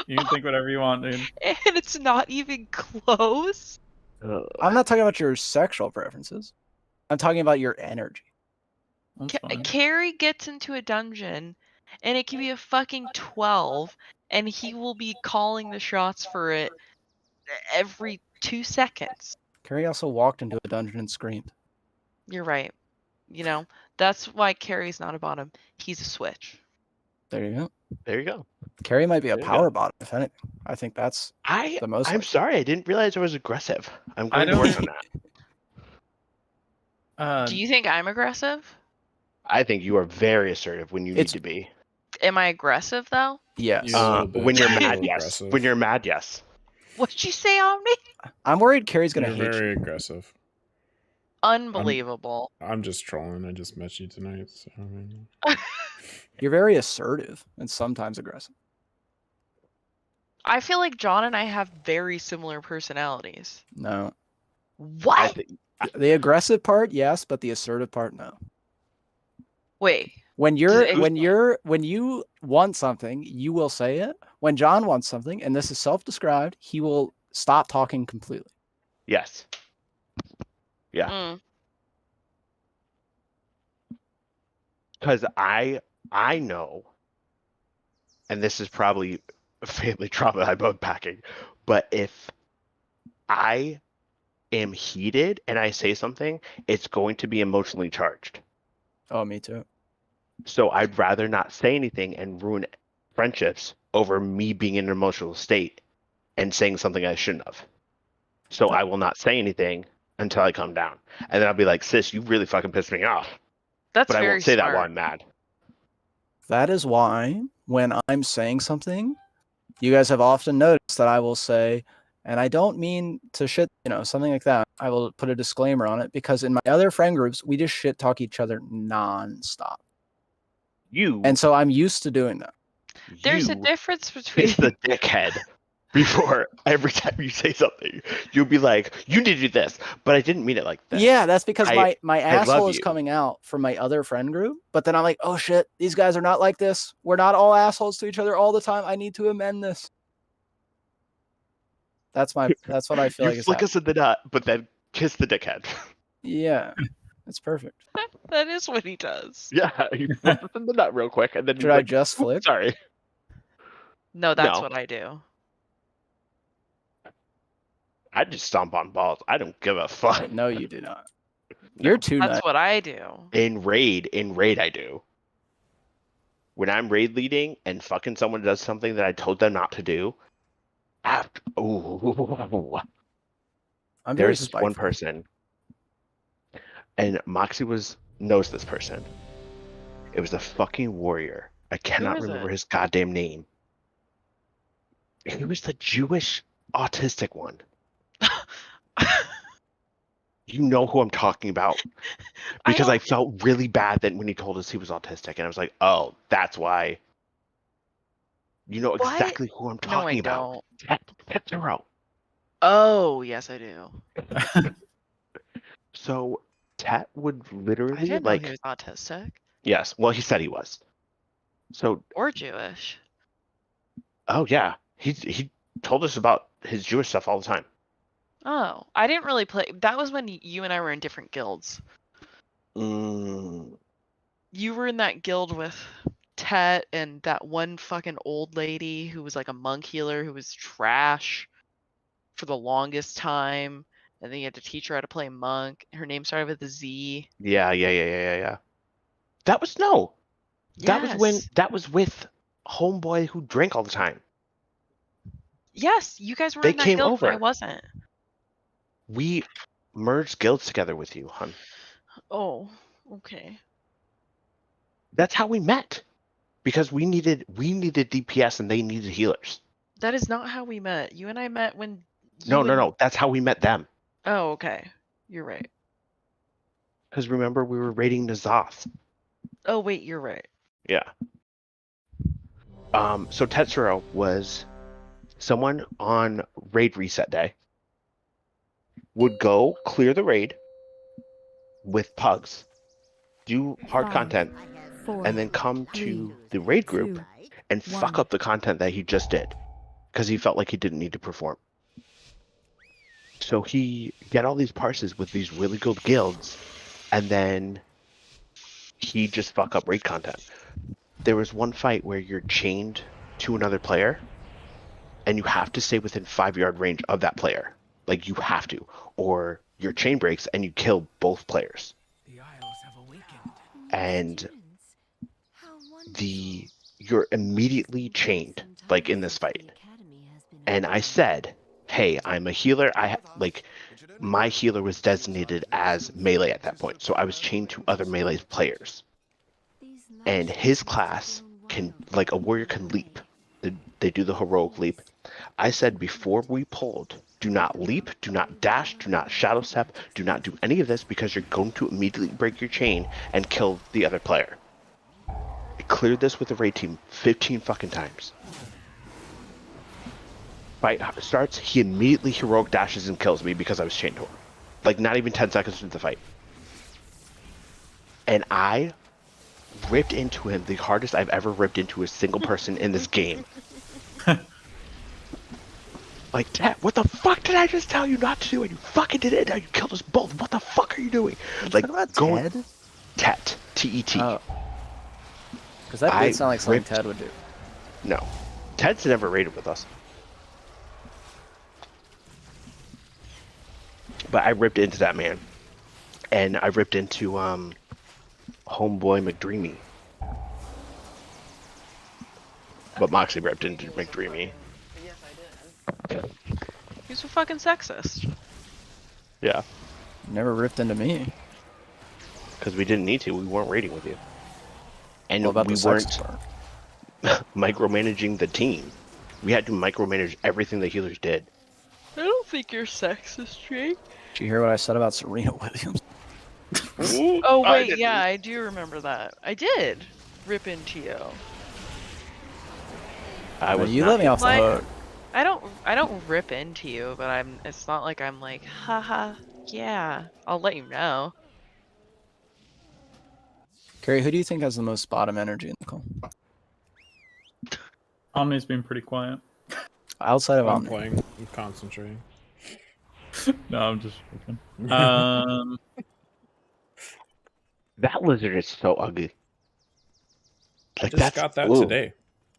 You can think whatever you want, dude. And it's not even close. I'm not talking about your sexual preferences. I'm talking about your energy. That's fine. Carrie gets into a dungeon, and it can be a fucking 12, and he will be calling the shots for it every 2 seconds. Carrie also walked into a dungeon and screamed. You're right. You know, that's why Carrie's not a bottom. He's a switch. There you go. There you go. Carrie might be a There you power bottom, if anything. I think that's the most. I'm likely. sorry. I didn't realize I was aggressive. I'm I going to work don't- on that. Do you think I'm aggressive? I think you are very assertive when you need It's- to be. Am I aggressive, though? Yes. You- A little bit. When you're A mad, little yes. aggressive. When you're mad, yes. What'd you say on me? I'm worried Carrie's gonna You're hate very you. aggressive. Unbelievable. I'm just trolling. I just met you tonight. So, I mean, You're very assertive and sometimes aggressive. I feel like John and I have very similar personalities. No. What? The aggressive part, yes, but the assertive part, no. Wait. When Explain. when you want something, you will say it. When John wants something, and this is self-described, he will stop talking completely. Yes. Yeah. Mm. Because I know, and this is probably family trauma I'm unpacking, but if I am heated and I say something, it's going to be emotionally charged. Oh, me too. So I'd rather not say anything and ruin friendships over me being in an emotional state and saying something I shouldn't have. So I will not say anything until I calm down. And then I'll be like, sis, you really fucking pissed me off. That's But I very won't say that smart. while I'm mad. That is why when I'm saying something, you guys have often noticed that I will say, and I don't mean to shit, something like that. I will put a disclaimer on it because in my other friend groups, we just shit talk each other nonstop. You And so I'm used to doing that. There's a you difference between is the dickhead. before every time you say something. You'll be like, you need to do this, but I didn't mean it like this. Yeah, that's because I my love asshole is you. coming out from my other friend group. But then I'm like, oh shit, these guys are not like this. We're not all assholes to each other all the time. I need to amend this. That's what I feel You like is flick happening. us in the nut, but then kiss the dickhead. Yeah, it's perfect. That is what he does. Yeah, you flick us in the nut real quick, and then Should you're I like, just "Oops, flick? sorry. No, that's No. what I do. I just stomp on balls. I don't give a fuck. No, you do not. You're too That's nice. what I do. In raid, I do. When I'm raid leading and fucking someone does something that I told them not to do, I'm very there's this one spiteful. person, and Moxie knows this person. It was a fucking warrior. I cannot is remember it? his goddamn name. He was the Jewish autistic one. You know who I'm talking about. Because I felt really bad then when he told us he was autistic, and I was like, oh, that's why. You know What? exactly who I'm No, I talking about. don't. Tetero. Oh, yes, I do. So Tet would I literally didn't know like, he was autistic yes, well, he said he was. So, or Jewish. oh yeah, he told us about his Jewish stuff all the time. Oh, I didn't really play. That was when you and I were in different guilds. Mm, You were in that guild with Tet and that one fucking old lady who was like a monk healer who was trash for the longest time. And then you had to teach her how to play monk. Her name started with a Z. yeah. That was that was with homeboy who drank all the time. Yes, you guys were They in that came guild, but I over. wasn't. We merged guilds together with you, hun. Oh, okay. That's how we met. Because we needed DPS and they needed healers. That is not how we met. You and I met when No. That's how we met them. Oh, okay. You're right. Because remember, we were raiding Nazoth. Oh, wait, you're right. Yeah. So Tetsuro was someone on raid reset day would go clear the raid with pugs, do hard 5, content, 4, and then come 3, to the raid group 2, and fuck 1. up the content that he just did because he felt like he didn't need to perform. So he get all these parses with these really good guilds, and then he just fuck up raid content. There was one fight where you're chained to another player, and you have to stay within 5-yard range of that player. Like, you have to, or your chain breaks and you kill both players. The Isles have awakened. And you're immediately chained, like in this fight. And I said, hey, I'm a healer. My healer was designated as melee at that point, so I was chained to other melee players. And his class can, like, a warrior can leap. They do the heroic leap. I said before we pulled, do not leap, do not dash, do not shadow step, do not do any of this because you're going to immediately break your chain and kill the other player. I cleared this with the raid team 15 fucking times. Fight starts, he immediately heroic dashes and kills me because I was chained to him. Like, not even 10 seconds into the fight. And I ripped into him the hardest I've ever ripped into a single person in this game. Like, Dad, what the fuck did I just tell you not to do? And you fucking did it. Now you killed us both. What the fuck are you doing? Like, Ted? Tet. T-E-T. Oh. Because that did sound like something Ted would do. No. Ted's never raided with us. But I ripped into that man. And I ripped into, Homeboy McDreamy. But Moxie ripped into McDreamy. Yes, I did. He's a fucking sexist. Yeah. Never ripped into me. Because we didn't need to. We weren't raiding with you. And What about we the weren't sexist part? micromanaging the team. We had to micromanage everything the healers did. I don't think you're sexist, Jake. Did you hear what I said about Serena Williams? Oh, wait, yeah, I do remember that. I did rip into you. I was you not- let me off the Like- hook. I don't rip into you, but it's not like I'm like, haha, yeah, I'll let you know. Carrie, who do you think has the most bottom energy in the call? Omni's been pretty quiet. Outside of I'm Omni. playing. I'm concentrating. No, I'm just joking. That lizard is so ugly. I Like just that's got that ooh, today.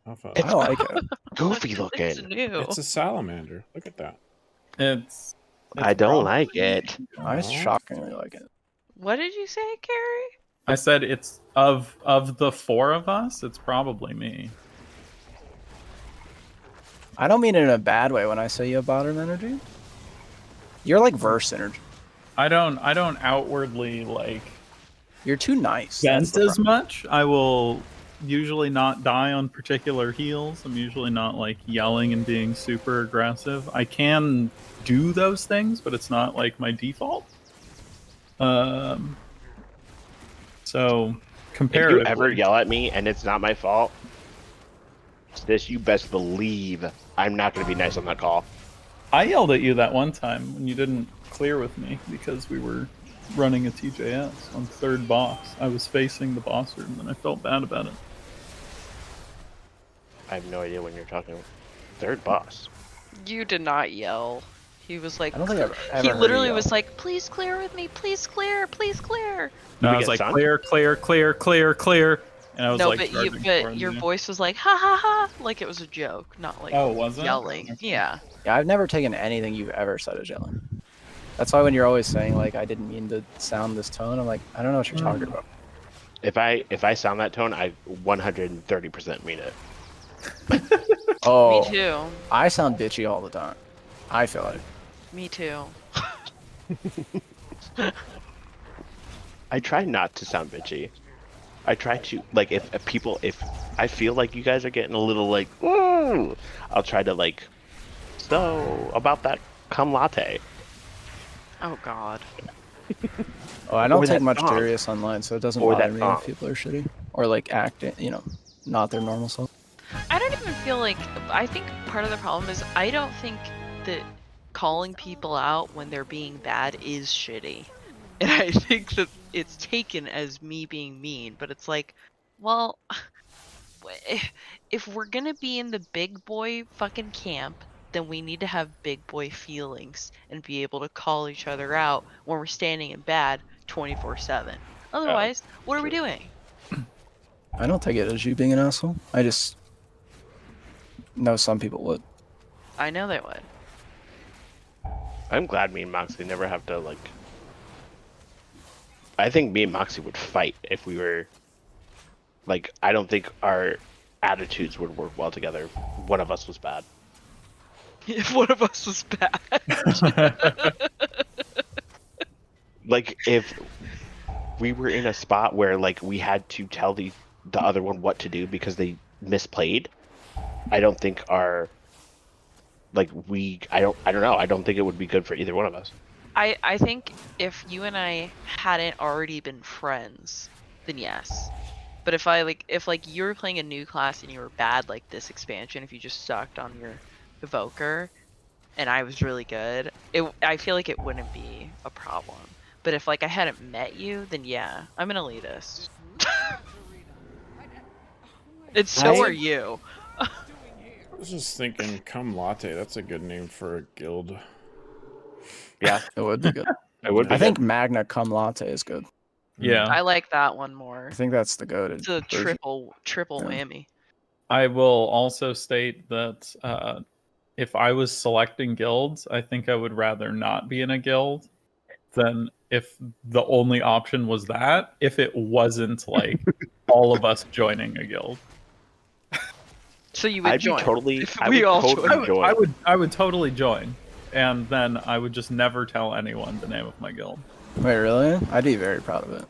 Off of- I like it. goofy It's looking. new. It's a salamander. Look at that. It's I don't probably- like it. I Aw. shockingly like it. What did you say, Carrie? I said it's of the four of us, it's probably me. I don't mean it in a bad way when I say you have bottom energy. You're like verse energy. I don't outwardly like You're too nice. That's vent the as problem. much. I will usually not die on particular heals. I'm usually not like yelling and being super aggressive. I can do those things, but it's not like my default. So If comparatively, you ever yell at me and it's not my fault, this you best believe I'm not going to be nice on that call. I yelled at you that one time when you didn't clear with me because we were running a TJS on third boss. I was facing the boss room and I felt bad about it. I have no idea when you're talking. Third boss. You did not yell. He was like, I don't think I've ever he heard literally you was yell. like, please clear with me, please clear, please clear. No, we I was get like, sun? clear, clear, clear, clear, clear. And I was No, like, but charging but towards your you. voice was like, ha ha ha, like it was a joke, not like Oh, was it? yelling. Okay. Yeah. Yeah, I've never taken anything you've ever said as yelling. That's why when you're always saying like I didn't mean to sound this tone, I'm like, I don't know what you're talking about. If I sound that tone, I 130% mean it. Oh, Me too. I sound bitchy all the time. I feel like. Me too. I try not to sound bitchy. I try to like if I feel like you guys are getting a little like ooh, I'll try to like so about that cum latte. Oh God. Oh, I don't Or take that much song. serious online, so it doesn't Or bother that me song. if people are shitty or like acting, not their normal self. I don't even feel like. I think part of the problem is I don't think that calling people out when they're being bad is shitty, and I think that it's taken as me being mean. But it's like, well, if we're gonna be in the big boy fucking camp, then we need to have big boy feelings and be able to call each other out when we're standing in bad 24/7. Otherwise, what are we doing? I don't take it as you being an asshole. I just know some people would. I know they would. I'm glad me and Moxie never have to like. I think me and Moxie would fight if we were. Like, I don't think our attitudes would work well together. If one of us was bad. If one of us was bad. Like, if we were in a spot where like we had to tell the other one what to do because they misplayed, I don't think our. Like I don't know. I don't think it would be good for either one of us. I think if you and I hadn't already been friends, then yes. But if you were playing a new class and you were bad like this expansion, if you just sucked on your evoker, and I was really good, I feel like it wouldn't be a problem. But if like I hadn't met you, then yeah, I'm an elitist. And so are you. I was just thinking, cum latte. That's a good name for a guild. Yeah, It would be good. it would be. I think Magna Cum Latte is good. Yeah. I like that one more. I think that's the goated. It's a version. triple Yeah. whammy. I will also state that if I was selecting guilds, I think I would rather not be in a guild than if the only option was that, if it wasn't like all of us joining a guild. So you would I'd join. be totally. If I we would all totally join. I would totally join. And then I would just never tell anyone the name of my guild. Wait, really? I'd be very proud of it.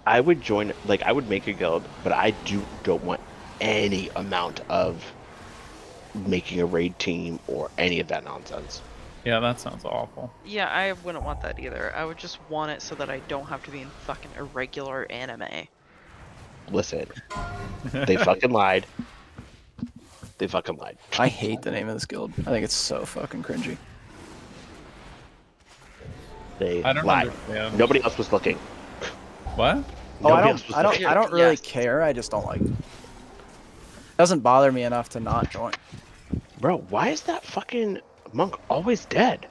I would join. Like I would make a guild, but I don't want any amount of making a raid team or any of that nonsense. Yeah, that sounds awful. Yeah, I wouldn't want that either. I would just want it so that I don't have to be in fucking irregular anime. Listen, they fucking lied. They fucking lied. I hate the name of this guild. I think it's so fucking cringy. They I don't lied. understand. Nobody else was looking. What? Oh, I Nobody else was don't looking. really Yes. care. I just don't like it. It doesn't bother me enough to not join. Bro, why is that fucking monk always dead?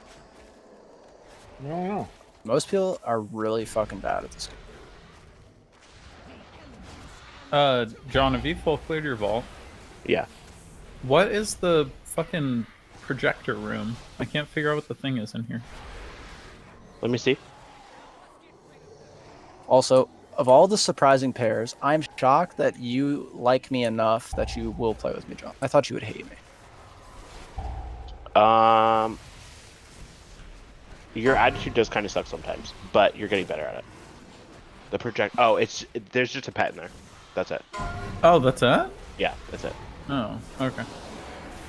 I don't know. Most people are really fucking bad at this game. John, have you full cleared your vault? Yeah. What is the fucking projector room? I can't figure out what the thing is in here. Let me see. Also, of all the surprising pairs, I'm shocked that you like me enough that you will play with me, John. I thought you would hate me. Your attitude does kind of suck sometimes, but you're getting better at it. The project. Oh, there's just a pet in there. That's it. Oh, that's it? Yeah, that's it. Oh, okay.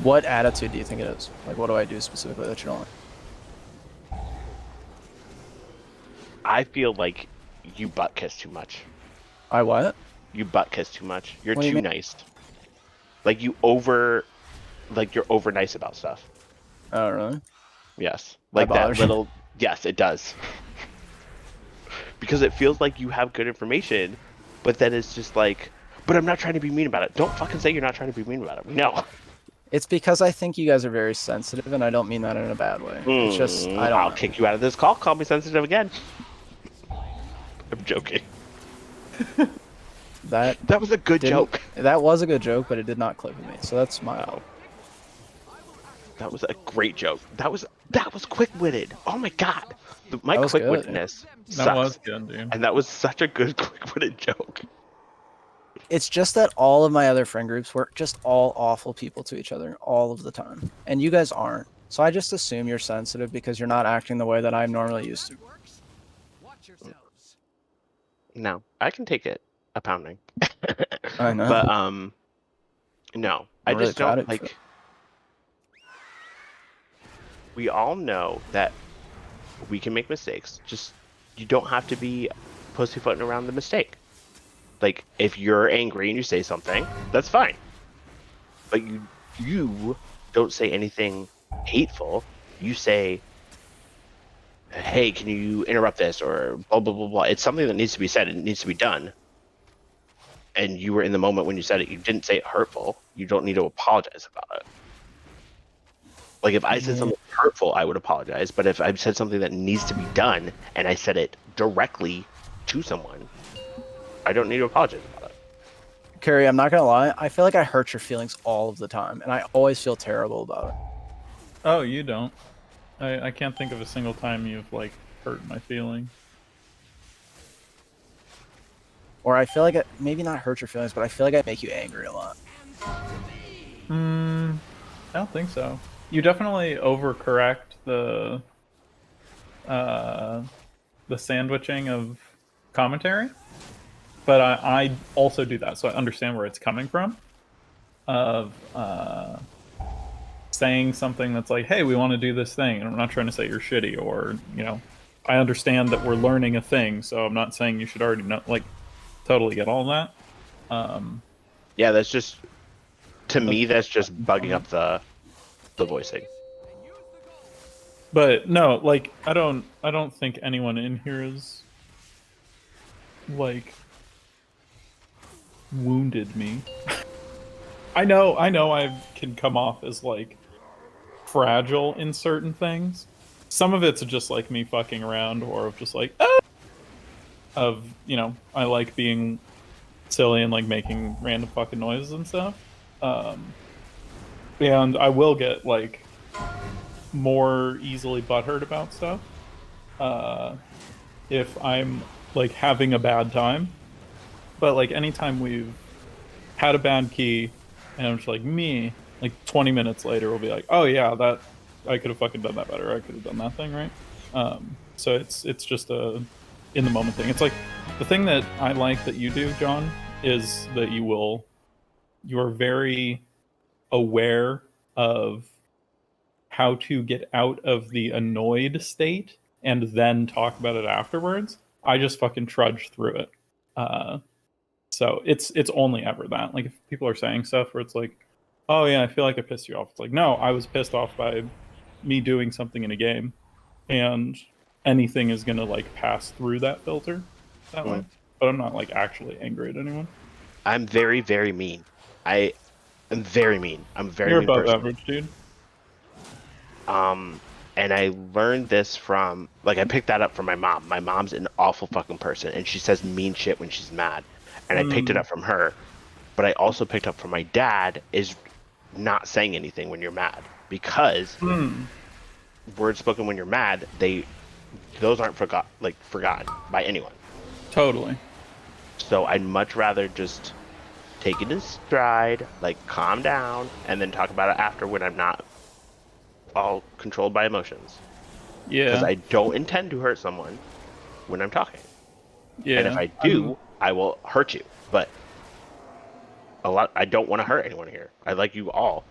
What attitude do you think it is? Like, what do I do specifically that you don't like? I feel like you butt kiss too much. I what? You butt kiss too much. You're What do you too mean? nice. Like you're over nice about stuff. Oh, really? Yes. Like that bothers you? little. Yes, it does. Because it feels like you have good information, but then it's just like, but I'm not trying to be mean about it. Don't fucking say you're not trying to be mean about it. We know. It's because I think you guys are very sensitive, and I don't mean that in a bad way. It's just, I don't I'll know. kick you out of this call. Call me sensitive again. I'm joking. That was a good didn't- joke. That was a good joke, but it did not click with me. So that's my fault. That was a great joke. That was quick-witted. Oh my god. My That was good. quick-wittedness That sucks. was good, dude. And that was such a good quick-witted joke. It's just that all of my other friend groups were just all awful people to each other all of the time. And you guys aren't. So I just assume you're sensitive because you're not acting the way that I'm normally used to. Watch yourselves. No, I can take it. A pounding. I know. But no. I I'm really just proud don't of you for like. We all know that we can make mistakes. Just you don't have to be pussyfooting around the mistake. Like if you're angry and you say something, that's fine. But you don't say anything hateful. You say, "Hey, can you interrupt this?" or blah blah blah blah. It's something that needs to be said. It needs to be done. And you were in the moment when you said it. You didn't say it hurtful. You don't need to apologize about it. Like if I said something hurtful, I would apologize. But if I said something that needs to be done and I said it directly to someone, I don't need to apologize about it. Carrie, I'm not going to lie. I feel like I hurt your feelings all of the time. And I always feel terrible about it. Oh, you don't. I can't think of a single time you've, like, hurt my feelings. Or I feel like maybe not hurt your feelings, but I feel like I make you angry a lot. I don't think so. You definitely overcorrect the sandwiching of commentary, but I also do that, so I understand where it's coming from. Of saying something that's like, "Hey, we want to do this thing," and I'm not trying to say you're shitty, or I understand that we're learning a thing, so I'm not saying you should already know. Like, totally get all that. Yeah, that's just to me. That's just bugging up the voicing. But no, like I don't think anyone in here is like wounded me. I know I can come off as like fragile in certain things. Some of it's just like me fucking around, or of just like I like being silly and like making random fucking noises and stuff. And I will get like more easily butthurt about stuff if I'm like having a bad time. But like anytime we've had a bad key and I'm just like like 20 minutes later we'll be like, oh yeah, that I could have fucking done that better. I could have done that thing right. So it's just a in the moment thing. It's like the thing that I like that you do, John, is that you are very aware of how to get out of the annoyed state and then talk about it afterwards. I just fucking trudge through it. So it's only ever that. Like if people are saying stuff where it's like, Oh yeah, I feel like I pissed you off. It's like, no, I was pissed off by me doing something in a game, and anything is gonna like pass through that filter that way. But I'm not like actually angry at anyone. I'm very, very mean. I am very mean. I'm a very You're mean above person. average, dude. And I learned this from, like, I picked that up from my mom. My mom's an awful fucking person, and she says mean shit when she's mad. And I picked it up from her. But I also picked up from my dad is not saying anything when you're mad, because words spoken when you're mad, those aren't forgotten by anyone. Totally. So I'd much rather just take it in stride, like calm down, and then talk about it after when I'm not all controlled by emotions. Because Yeah. I don't intend to hurt someone when I'm talking. Yeah. And if I do, I will hurt you. But I don't want to hurt anyone here. I like you all.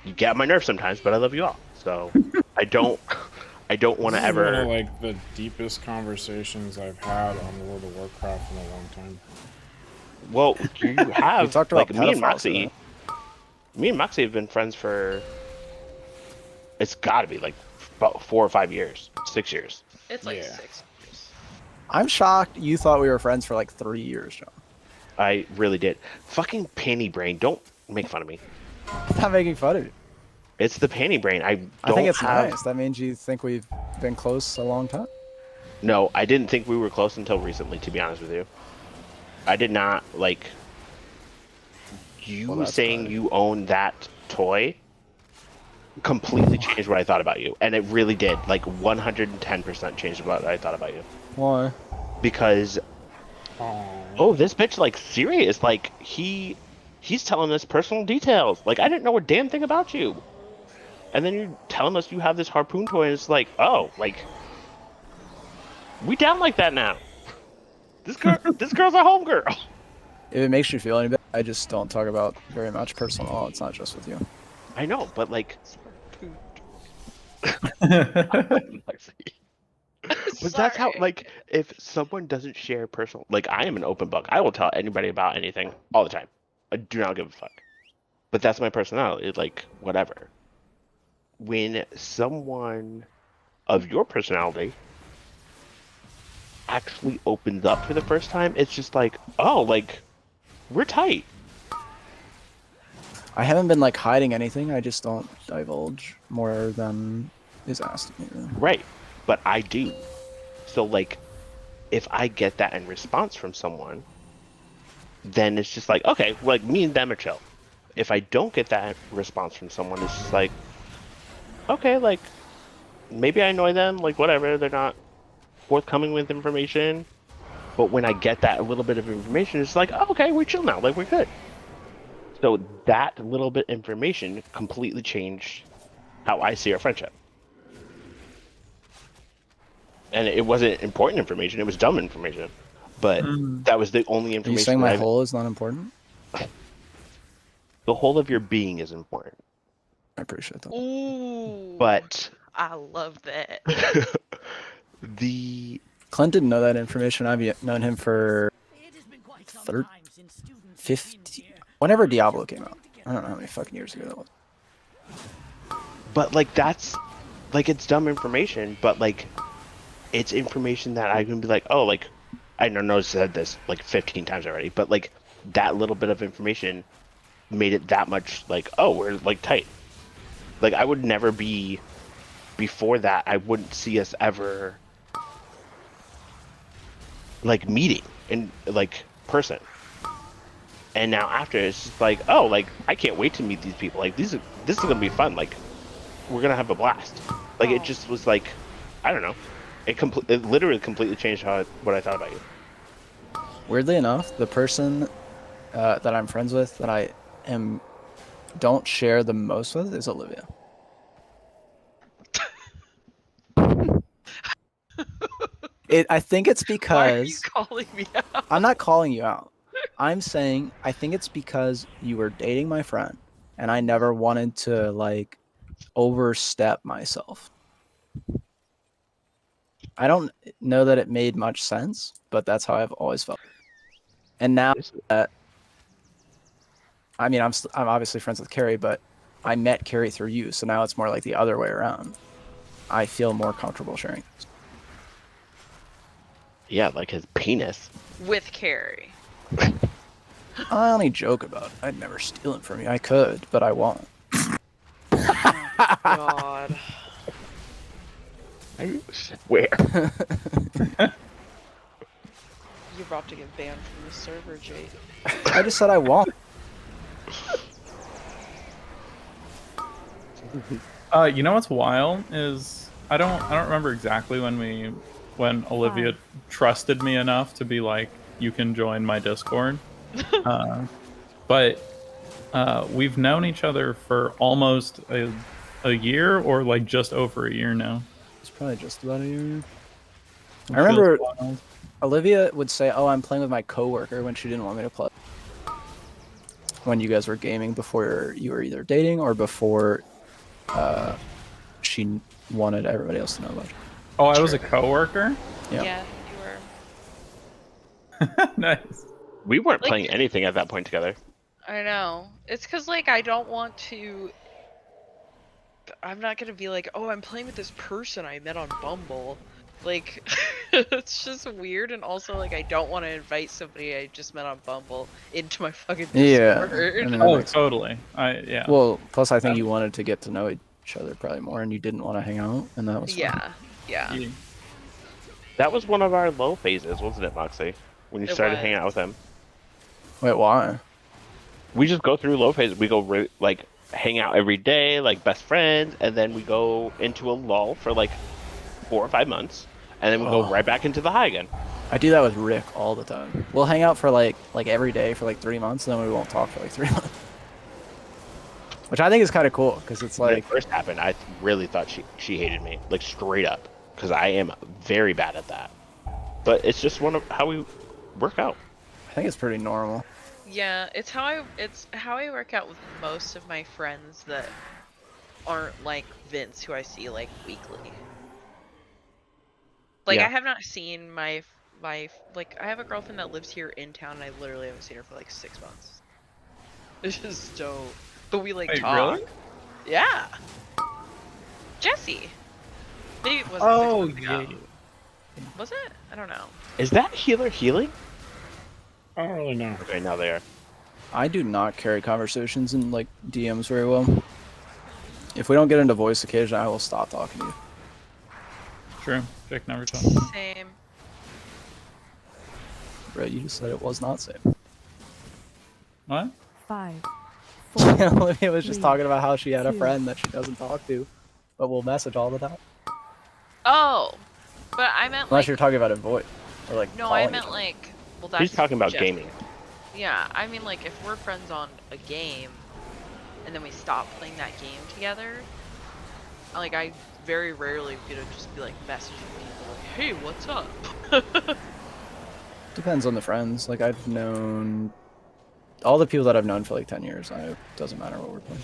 You get on my nerves sometimes, but I love you all. So I don't want to This is one ever. of like the deepest conversations I've had on World of Warcraft in a long time. Well, you have We talked about like me and pedophiles Moxie. today. Me and Moxie have been friends for. It's got to be like about 4 or 5 years, 6 years. It's like Yeah. 6 years. I'm shocked you thought we were friends for like 3 years, John. I really did. Fucking panty brain. Don't make fun of me. I'm not making fun of you. It's the panty brain. I think it's have. nice. That means you think we've been close a long time. No, I didn't think we were close until recently, to be honest with you. I did not like you Well, that's saying good. you own that toy completely changed what I thought about you. And it really did. Like 110% changed what I thought about you. Why? Because oh, this bitch like serious. Like he's telling us personal details. Like I didn't know a damn thing about you. And then you're telling us you have this harpoon toy, and it's like, oh, like we down like that now. This girl's a homegirl. If it makes you feel any better, I just don't talk about very much personal. It's not just with you. I know, but like, but that's how, Sorry. like, if someone doesn't share personal, like, I am an open book. I will tell anybody about anything all the time. I do not give a fuck. But that's my personality, like, whatever. When someone of your personality actually opens up for the first time, it's just like, oh, like, we're tight. I haven't been like hiding anything. I just don't divulge more than is asked of me. Really. Right. But I do. So, like, if I get that in response from someone, then it's just like, okay, like, me and them are chill. If I don't get that response from someone, it's just like, okay, like, maybe I annoy them, like, whatever, they're not forthcoming with information. But when I get that little bit of information, it's like, oh, okay, we're chill now, like, we're good. So that little bit of information completely changed how I see our friendship. And it wasn't important information, it was dumb information. But that was the only Are information. you saying my whole is not important? The whole of your being is important. I appreciate that. Ooh. But I love that. the Clint didn't know that information. I've known him for 50. Whenever Diablo came out. I don't know how many fucking years ago that was. but like that's like it's dumb information, but like it's information that I can be like, oh, like I know I said this like 15 times already, but like that little bit of information made it that much like, oh, we're like tight. Like I would never be before that, I wouldn't see us ever like meeting in like person. And now after it's just like, oh, like I can't wait to meet these people. Like this is gonna be fun. Like we're gonna have a blast. Like it just was like, I don't know. It literally completely changed what I thought about you. Weirdly enough, the person that I'm friends with that I don't share the most with is Olivia. I think it's Why are you because calling me out? I'm not calling you out. I'm saying I think it's because you were dating my friend, and I never wanted to like overstep myself. I don't know that it made much sense, but that's how I've always felt. And now that I mean, I'm obviously friends with Carrie, but I met Carrie through you, so now it's more like the other way around. I feel more comfortable sharing this. Yeah, like his penis. With Carrie. I only joke about it. I'd never steal it from you. I could, but I won't. God. I swear. You're about to get banned from the server, Jake. I just said I won't. You know what's wild is I don't remember exactly when Olivia trusted me enough to be like, you can join my Discord. But we've known each other for almost a year, or like just over a year now. It's probably just about a year. Which I remember feels wild. Olivia would say, "Oh, I'm playing with my coworker," when she didn't want me to play. When you guys were gaming before you were either dating or before she wanted everybody else to know about it. Oh, I was a coworker? Yeah. Yeah, you were. Nice. We weren't Like- playing anything at that point together. I know. It's because, like, I don't want to... I'm not gonna be like, oh, I'm playing with this person I met on Bumble. Like, it's just weird, and also, like, I don't want to invite somebody I just met on Bumble into my fucking Yeah. Discord. I mean, Oh, totally. Yeah. well, plus I think you wanted to get to know each other probably more, and you didn't want to hang out, and that was fine. Yeah. That was one of our low phases, wasn't it, Moxie? When you It started was. hanging out with him. Wait, why? We just go through low phases. We go like hang out every day, like best friends, and then we go into a lull for like 4 or 5 months, and then we go right back into the high again. I do that with Rick all the time. We'll hang out for like every day for like 3 months, and then we won't talk for like 3 months. Which I think is kind of cool, because it's When it like, first happened, I really thought she hated me, like straight up, because I am very bad at that. But it's just one of how we work out. I think it's pretty normal. Yeah, it's how I work out with most of my friends that aren't like Vince, who I see like weekly. Like, Yeah. I have not seen my like, I have a girlfriend that lives here in town, and I literally haven't seen her for like 6 months. It's just dope. But we like Wait, talk. really? Yeah. Jessie. Maybe it wasn't 6 Oh, months ago. yeah. Was it? I don't know. Is that healer healing? I don't really know. Okay, now they are. I do not carry conversations in like DMs very well. If we don't get into voice occasionally, I will stop talking to you. True. Jake never told me. Same. Brett, you just said it was not safe. What? 5, 4, Olivia was just 3, talking about how she had a 2. friend that she doesn't talk to, but will message all the time. Oh, but I meant Unless like you're talking about in voice. Or like no, I calling meant each other. like well, that's He's talking about Jessie. gaming. Yeah, I mean, like, if we're friends on a game, and then we stop playing that game together, like, I very rarely get to just be, like, messaging people, like, hey, what's up? Depends on the friends. Like, I've known all the people that I've known for like 10 years. It doesn't matter what we're playing.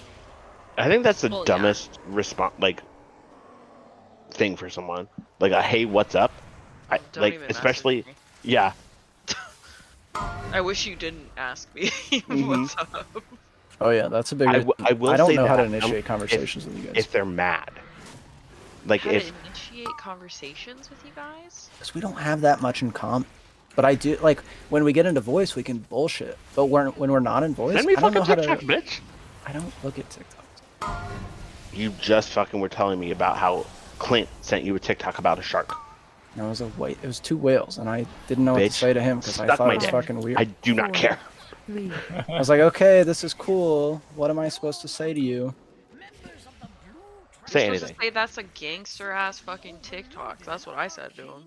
I think that's the Well, yeah. dumbest response, like, thing for someone. Like a hey, what's up? Don't Like, even especially, message me. yeah. I wish you didn't ask me Mm-hmm. what's up. Oh yeah, that's a big. I will I don't say know how to that, initiate conversations with you guys. If they're mad. Like, How if to initiate conversations with you guys? Because we don't have that much in common. But I do, like, when we get into voice, we can bullshit. But when we're not in voice, send me I don't know fucking how TikTok, to. bitch. I don't look at TikToks. You just fucking were telling me about how Clint sent you a TikTok about a shark. And it was 2 whales, and I didn't know what to Bitch, say to him because I suck thought my it was dick. fucking weird. I do not 4, care. 3, I was like, okay, this is cool. What am I supposed to say to you? Say You're supposed anything. to say that's a gangster ass fucking TikTok. That's what I said to him.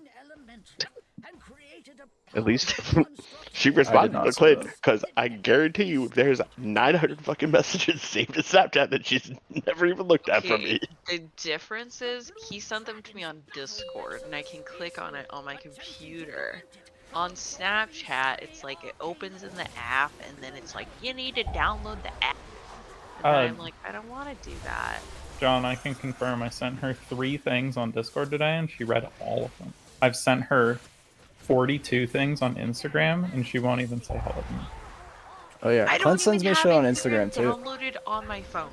At least she I responded did not to say Clint, that. because I guarantee you there's 900 fucking messages saved to Snapchat that she's never even looked at from me. The difference is he sent them to me on Discord, and I can click on it on my computer. On Snapchat, it's like it opens in the app, and then it's like, you need to download the app. And then I'm like, I don't want to do that. John, I can confirm I sent her 3 things on Discord today, and she read all of them. I've sent her 42 things on Instagram, and she won't even say hello to me. Oh yeah, I Clint don't sends even me have shit on Instagram Instagram too. downloaded on my phone.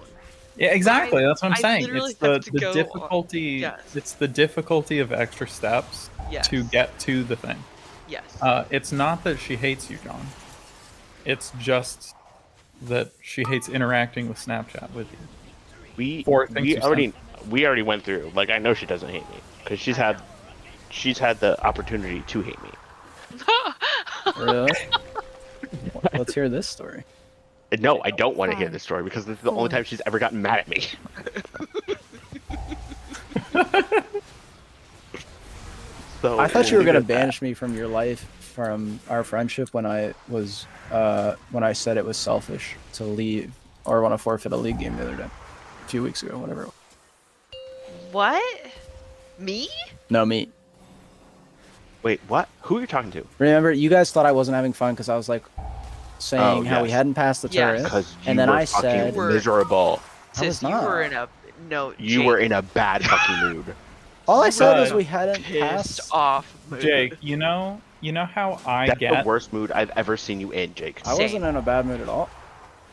Yeah, exactly. That's what I'm I saying. literally It's have the to go on- difficulty. Yes. It's the difficulty of extra steps Yes. to get to the thing. Yes. It's not that she hates you, John. It's just that she hates interacting with Snapchat with you. We For things you send. we already went through. Like, I know she doesn't hate me because she's I had the opportunity to hate me. Really? Let's hear this story. No, I don't want to hear 5, this story because this is the only 4. time she's ever gotten mad at me. So I thought you were leave it gonna at that. banish me from your life, from our friendship when I said it was selfish to leave or want to forfeit a league game the other day, a few weeks ago, whatever. It was. What? Me? No, me. Wait, what? Who are you talking to? Remember, you guys thought I wasn't having fun because I was like saying how we yes. hadn't passed the Yes. turret, Because you and then were I fucking said, miserable. I was Sis, you were not. in a no. You were in a bad fucking mood. all I said was Uh, we hadn't pissed passed. off. Mood. Jake, you know how I That's get. the worst mood I've ever seen you in, Jake. I wasn't in a bad mood at all.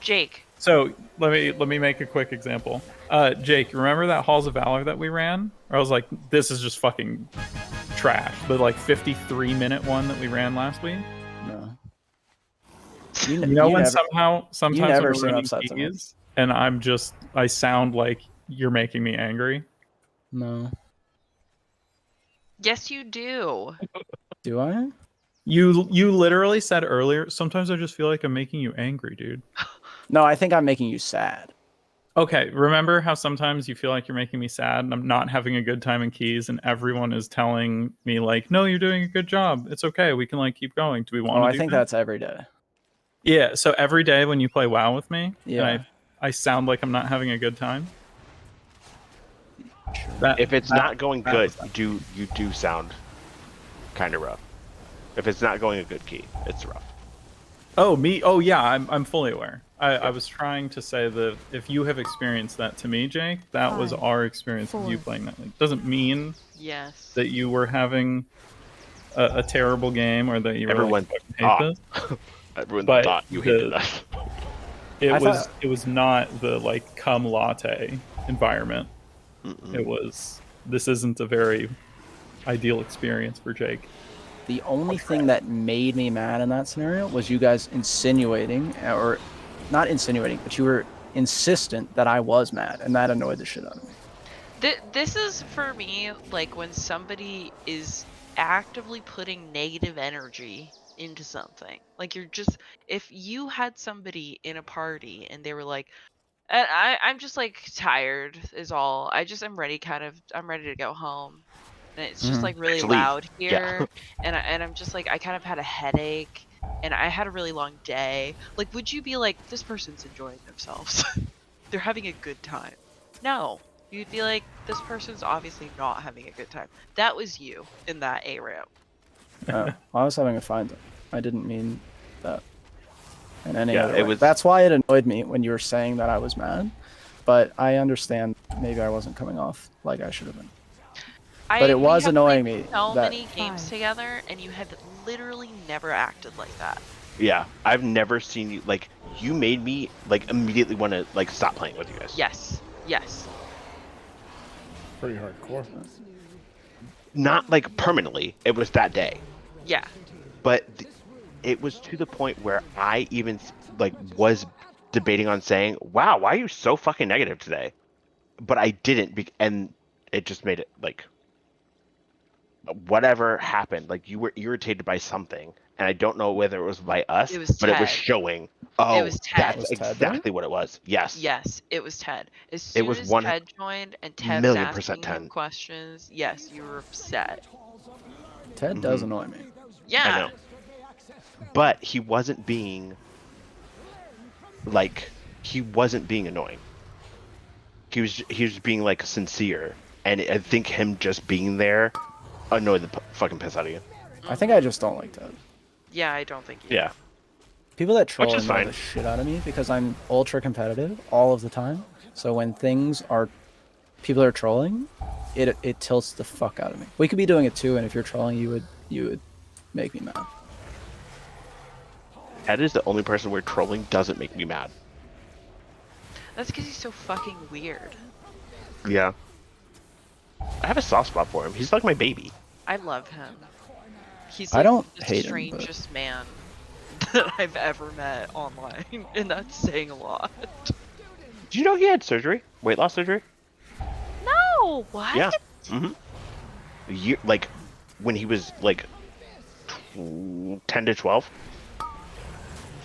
Jake. So let me make a quick example. Jake, remember that Halls of Valor that we ran? Or I was like, this is just fucking trash. The like 53-minute one that we ran last week. No. You know when never, sometimes when never we're seem running upset to me. keys, and I sound like you're making me angry. No. Yes, you do. Do I? You literally said earlier, sometimes I just feel like I'm making you angry, dude. No, I think I'm making you sad. Okay, remember how sometimes you feel like you're making me sad and I'm not having a good time in keys and everyone is telling me like, no, you're doing a good job. It's okay. We can like keep going. Do we want to I do think that? that's every day. Yeah, so every day when you play WoW with me, Yeah. and I sound like I'm not having a good time. If it's not going that good, was- you do sound kind of rough. If it's not going a good key, it's rough. Oh, me? Oh, yeah, I'm fully aware. I was trying to say that if you have experienced that to me, Jake, that was 5, our experience with you 4. playing that league. Doesn't mean Yes. that you were having a terrible game or that you were Everyone like, fucking hate this. Everyone But thought you hated us. It was not the like cum latte environment. Mm-mm. It was, this isn't a very ideal experience for Jake. The only thing that made me mad in that scenario was you guys insinuating, or not insinuating, but you were insistent that I was mad, and that annoyed the shit out of me. This is for me like when somebody is actively putting negative energy into something. Like you're just, if you had somebody in a party and they were like, I'm just like tired is all. I'm ready I'm ready to go home. And it's just Mhm. like really To leave. loud Yeah. here. And I'm just like, I kind of had a headache and I had a really long day. Like, would you be like, this person's enjoying themselves? They're having a good time. No. You'd be like, this person's obviously not having a good time. That was you in that A-ramp. I was having a fine time. I didn't mean that in any Yeah, other it way. was- That's why it annoyed me when you were saying that I was mad. But I understand maybe I wasn't coming off like I should have been. But it We was have annoying played me so that- many games 5. together, and you have literally never acted like that. Yeah, I've never seen you like. You made me like immediately want to like stop playing with you guys. Yes. Yes. Pretty hardcore. Not like permanently. It was that day, Yeah. but it was to the point where I even like was debating on saying, "Wow, why are you so fucking negative today?" But I didn't, and it just made it like whatever happened. Like you were irritated by something, and I don't know whether it was by us, It was but it was Ted. showing. Oh, was Ted. that's Was Ted there? exactly what it was. Yes. Yes, it was Ted. As It soon was as 1 Ted joined and Ted was million asking percent him 10. questions, yes, you were upset. Ted does annoy me. Yeah. I know. But he wasn't being like he wasn't being annoying. He was being like sincere, and I think him just being there annoyed the fucking piss out of you. I think I just don't like Ted. Yeah, I don't think you. Yeah. People that troll is annoy fine. the shit out of me because I'm ultra competitive all of the time. So when people are trolling, it tilts the fuck out of me. We could be doing it too, and if you're trolling, you would make me mad. Ted is the only person where trolling doesn't make me mad. That's because he's so fucking weird. Yeah. I have a soft spot for him. He's like my baby. I love him. He's I like don't the hate him, but- strangest man that I've ever met online, and that's saying a lot. Do you know he had surgery? Weight loss surgery? No, what? Yeah. Like, when he was like 10 to 12.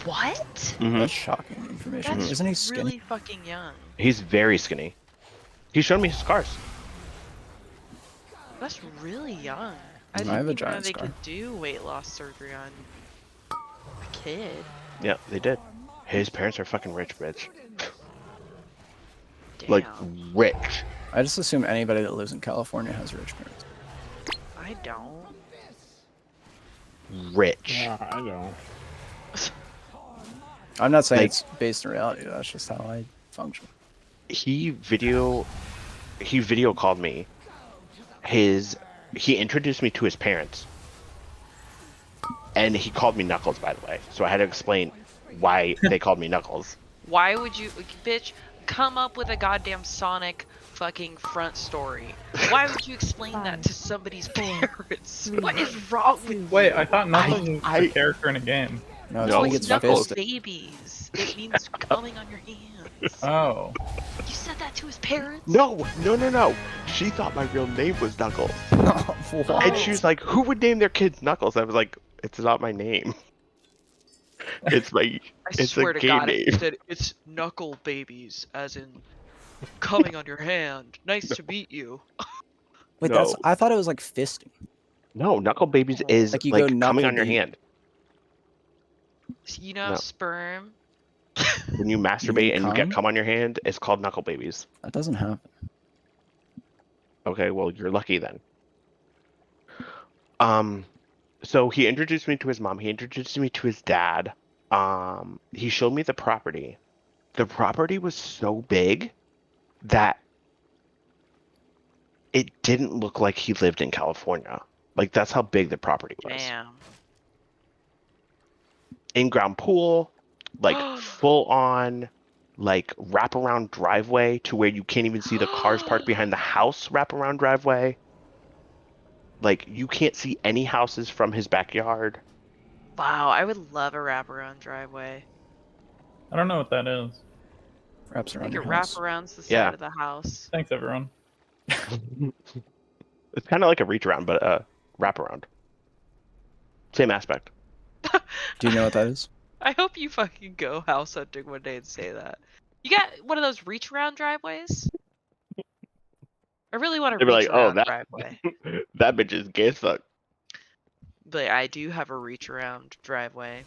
What? That's shocking information. That's Isn't he skinny? really fucking young. He's very skinny. He showed me his scars. That's really young. I I didn't have a even know giant they scar. could do weight loss surgery on a kid. Yeah, they did. His parents are fucking rich, bitch. Damn. Like, rich. I just assume anybody that lives in California has rich parents. I don't. Rich. Yeah, I don't. I'm not saying Like- it's based in reality. That's just how I function. He video called me. He introduced me to his parents. And he called me Knuckles, by the way. So I had to explain why they called me Knuckles. Why would you, bitch, come up with a goddamn Sonic fucking front story? Why would you explain that to somebody's parents? What is wrong with you? Wait, I thought Knuckles was I- a character in a game. No, it's No, when he It's gets Knuckles fisted. babies. It means coming on your hands. Oh. You said that to his parents? No. She thought my real name was Knuckles. What? And she was like, who would name their kids Knuckles? I was like, it's not my name. It's my I it's swear a to game God, name. it said it's knuckle babies, as in coming on your hand. Nice to meet you. Wait, No. I thought it was like fisting. No, Knuckle Babies is Like like, you go coming knuckle on your deep. hand. You know, No. sperm. When you masturbate and you get cum? cum on your hand, it's called Knuckle Babies. That doesn't happen. Okay, well, you're lucky then. So he introduced me to his mom. He introduced me to his dad. He showed me the property. The property was so big that it didn't look like he lived in California. Like, that's how big the property was. Damn. In-ground pool, like full on, like wraparound driveway to where you can't even see the cars parked behind the house. Wraparound driveway. Like, you can't see any houses from his backyard. Wow, I would love a wraparound driveway. I don't know what that is. Wraps around Like your it house. wraparounds the side Yeah. of the house. Thanks, everyone. It's kind of like a reach around, but wraparound. Same aspect. Do you know what that is? I hope you fucking go house hunting one day and say that. You got one of those reach around driveways? I really want a They'd be reach like, "Oh, around that- driveway. That bitch is gay as fuck. But I do have a reach around driveway.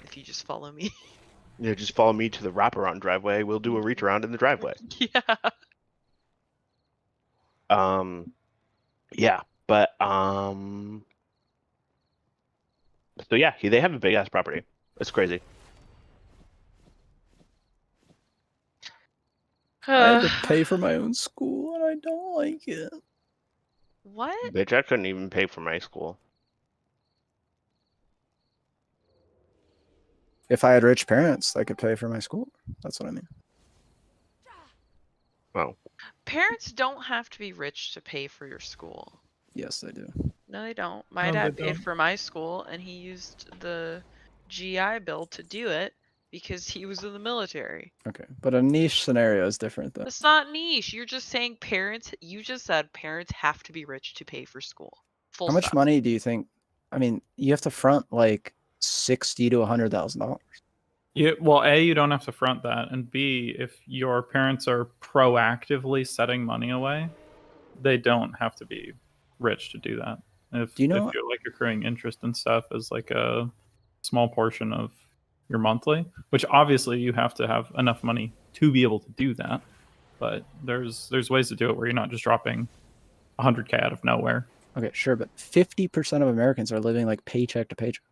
If you just follow me. Yeah, just follow me to the wraparound driveway. We'll do a reach around in the driveway. Yeah. Yeah, but so yeah, they have a big ass property. It's crazy. I had to pay for my own school, and I don't like it. What? Bitch, I couldn't even pay for my school. If I had rich parents, they could pay for my school. That's what I mean. Well, Parents don't have to be rich to pay for your school. Yes, they do. No, they don't. My No, they dad paid don't. for my school, and he used the GI Bill to do it because he was in the military. Okay, but a niche scenario is different, though. That's not niche. You're just saying parents. You just said parents have to be rich to pay for school. Full How much stop. money do you think? I mean, you have to front like $60,000 to $100,000. Well, A, you don't have to front that, and B, if your parents are proactively setting money away, they don't have to be rich to do that. If Do you know- if you're like accruing interest and stuff as like a small portion of your monthly, which obviously you have to have enough money to be able to do that, but there's ways to do it where you're not just dropping 100K out of nowhere. Okay, sure, but 50% of Americans are living like paycheck to paycheck.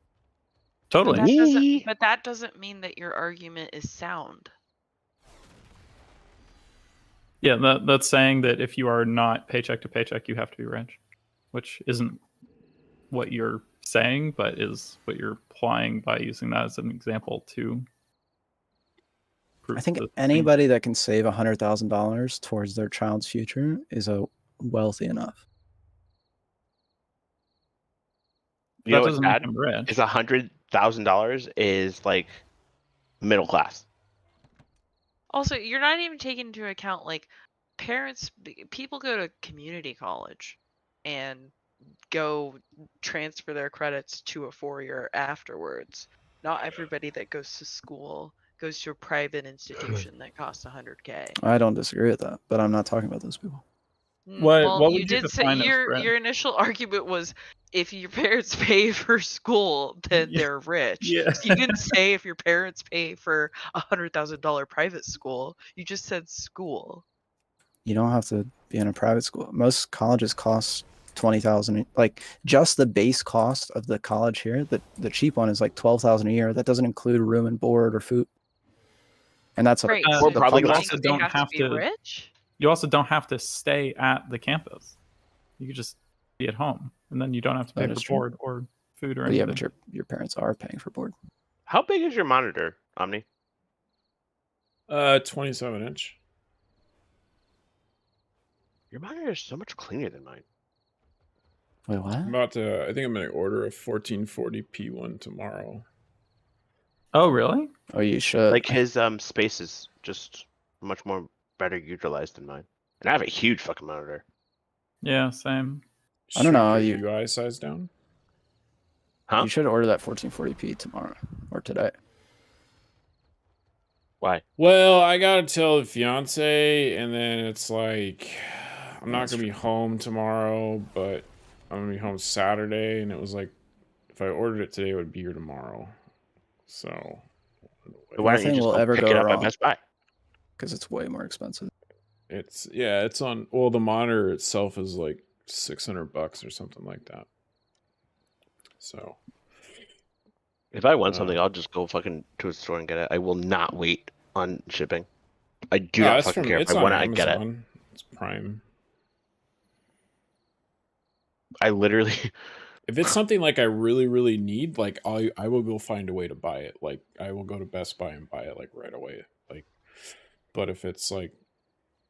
Totally. But that doesn't mean that your argument is sound. Yeah, that's saying that if you are not paycheck to paycheck, you have to be rich, which isn't what you're saying, but is what you're applying by using that as an example to prove I think the anybody that can save $100,000 towards their child's future is a wealthy enough. You know that what's doesn't make bad? them rich. Is $100,000 is like middle class. Also, you're not even taking into account like people go to community college and go transfer their credits to a 4-year afterwards. Not everybody that goes to school goes to a private institution that costs $100K. I don't disagree with that, but I'm not talking about those people. What Well, would you you did say define as rich? your initial argument was if your parents pay for school, then Yeah. they're rich. Yeah. So you didn't say if your parents pay for $100,000 private school. You just said school. You don't have to be in a private school. Most colleges cost $20,000. Like just the base cost of the college here, the cheap one is like $12,000 a year. That doesn't include room and board or food. And that's Right. We're So the probably you you gonna- public. also think they don't have have to be to. rich? You also don't have to stay at the campus. You could just be at home, and then you don't have to pay That for is true. board or food or But anything. yeah, but your parents are paying for board. How big is your monitor, Omni? 27-inch. Your monitor is so much cleaner than mine. Wait, what? I'm about to. I think I'm gonna order a 1440p one tomorrow. Oh, really? Oh, you should. Like his space is just much more better utilized than mine. And I have a huge fucking monitor. Yeah, same. I don't know how Shrink you- your UI size down. Huh? You should order that 1440p tomorrow or today. Why? Well, I gotta tell the fiance, and then it's like I'm not That's gonna be home tomorrow, but I'm gonna be home Saturday, and it was like if I ordered it today, it would be here tomorrow. So Why don't you Nothing just will go ever pick go it up wrong. at Best Buy? Because it's way more expensive. it's on. Well, the monitor itself is like $600 or something like that. So If I want something, I'll just go fucking to a store and get it. I will not wait on shipping. I do not it's fucking care. If it's I on want it, I get it. Amazon. It's Prime. I literally If it's something like I really, really need, like I will go find a way to buy it. Like I will go to Best Buy and buy it like right away. Like, but if it's like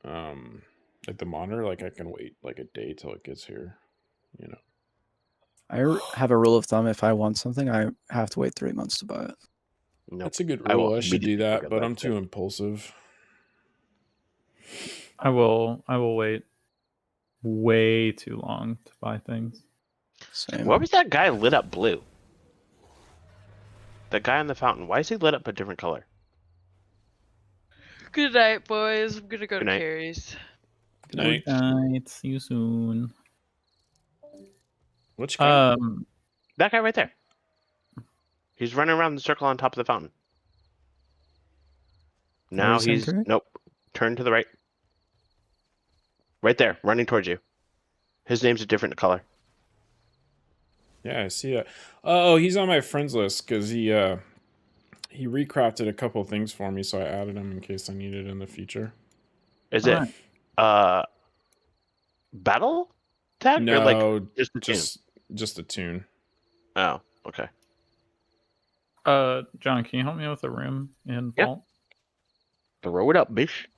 the monitor, like I can wait like a day till it gets here. You know. I have a rule of thumb. If I want something, I have to wait 3 months to buy it. nope. That's a good I will rule. I should do immediately that, forget but that I'm too shit. impulsive. I will wait way too long to buy things. Same. Why was that guy lit up blue? That guy on the fountain. Why is he lit up a different color? Good night, boys. I'm gonna go Good to night. Carrie's. Good night. Good night. See you soon. Which guy? That guy right there. He's running around the circle on top of the fountain. Now you saying, he's Curry? nope. Turn to the right. Right there, running towards you. His name's a different color. Yeah, I see that. Oh, he's on my friends list because he recrafted a couple of things for me, so I added him in case I need it in the future. Is Alright. it battle tag or No, like just a tune? just a tune. Oh, okay. John, can you help me with a room in Yeah. Vault? Throw it up, bish.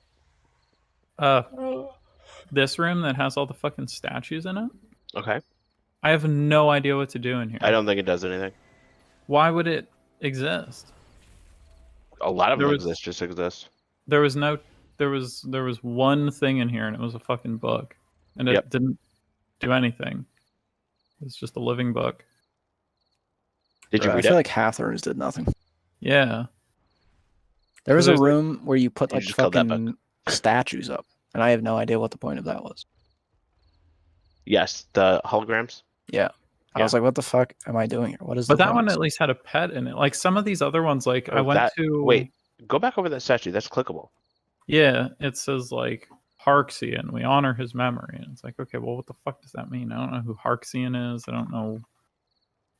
This room that has all the fucking statues in it? Okay. I have no idea what to do in here. I don't think it does anything. Why would it exist? A lot of There them was- exist. There was one thing in here and it was a fucking book. And it Yep. didn't do anything. It's just a living book. Did you I read feel it? like half the rooms did nothing. Yeah. There was a there's, like- room where you put You like just killed that fucking statues up, and I have no idea what the point of that was. Yes, the holograms. I was like, what the fuck am I doing here? What is But the that one point? at least had a pet in it. Like some of these other ones, like I Oh, went that- to Wait, go back over that statue. That's clickable. Yeah, it says like Harxian, we honor his memory. And it's like, okay, well, what the fuck does that mean? I don't know who Harxian is. I don't know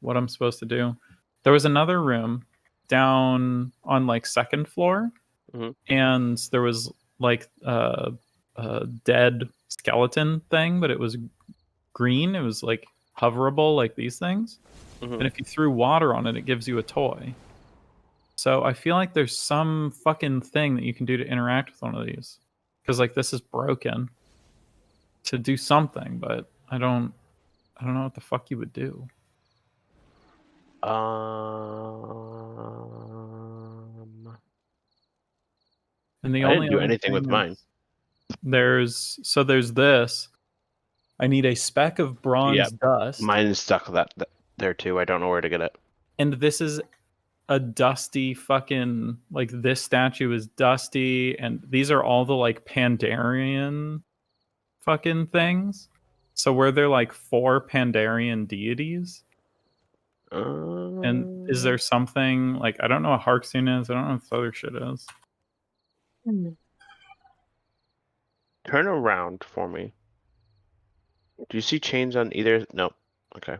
what I'm supposed to do. There was another room down on like second floor, Mhm. and there was like a dead skeleton thing, but it was green. It was like hoverable, like these things. and if you threw water on it, it gives you a toy. So I feel like there's some fucking thing that you can do to interact with one of these, because like this is broken to do something, but I don't know what the fuck you would do. And the I only didn't do other anything with thing mine. is there's this. I need a speck of bronze dust. Mine is stuck there too. I don't know where to get it. And this is a dusty fucking, like, this statue is dusty, and these are all the like Pandarian fucking things. So where they're like 4 Pandarian deities. And is there something like, I don't know what Harkstone is, I don't know what this other shit is. Turn around for me. Do you see chains on either? No. Okay.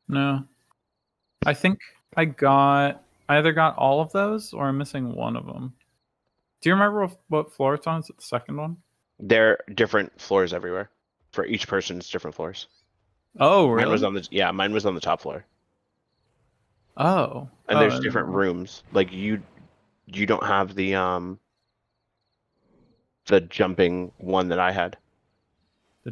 No. I think I either got all of those or I'm missing one of them. Do you remember what floor it's on? Is it the second one? There are different floors everywhere. For each person, it's different floors. Oh, really? Mine was on the top floor. Oh. And there's different rooms. Like you don't have the jumping one that I had.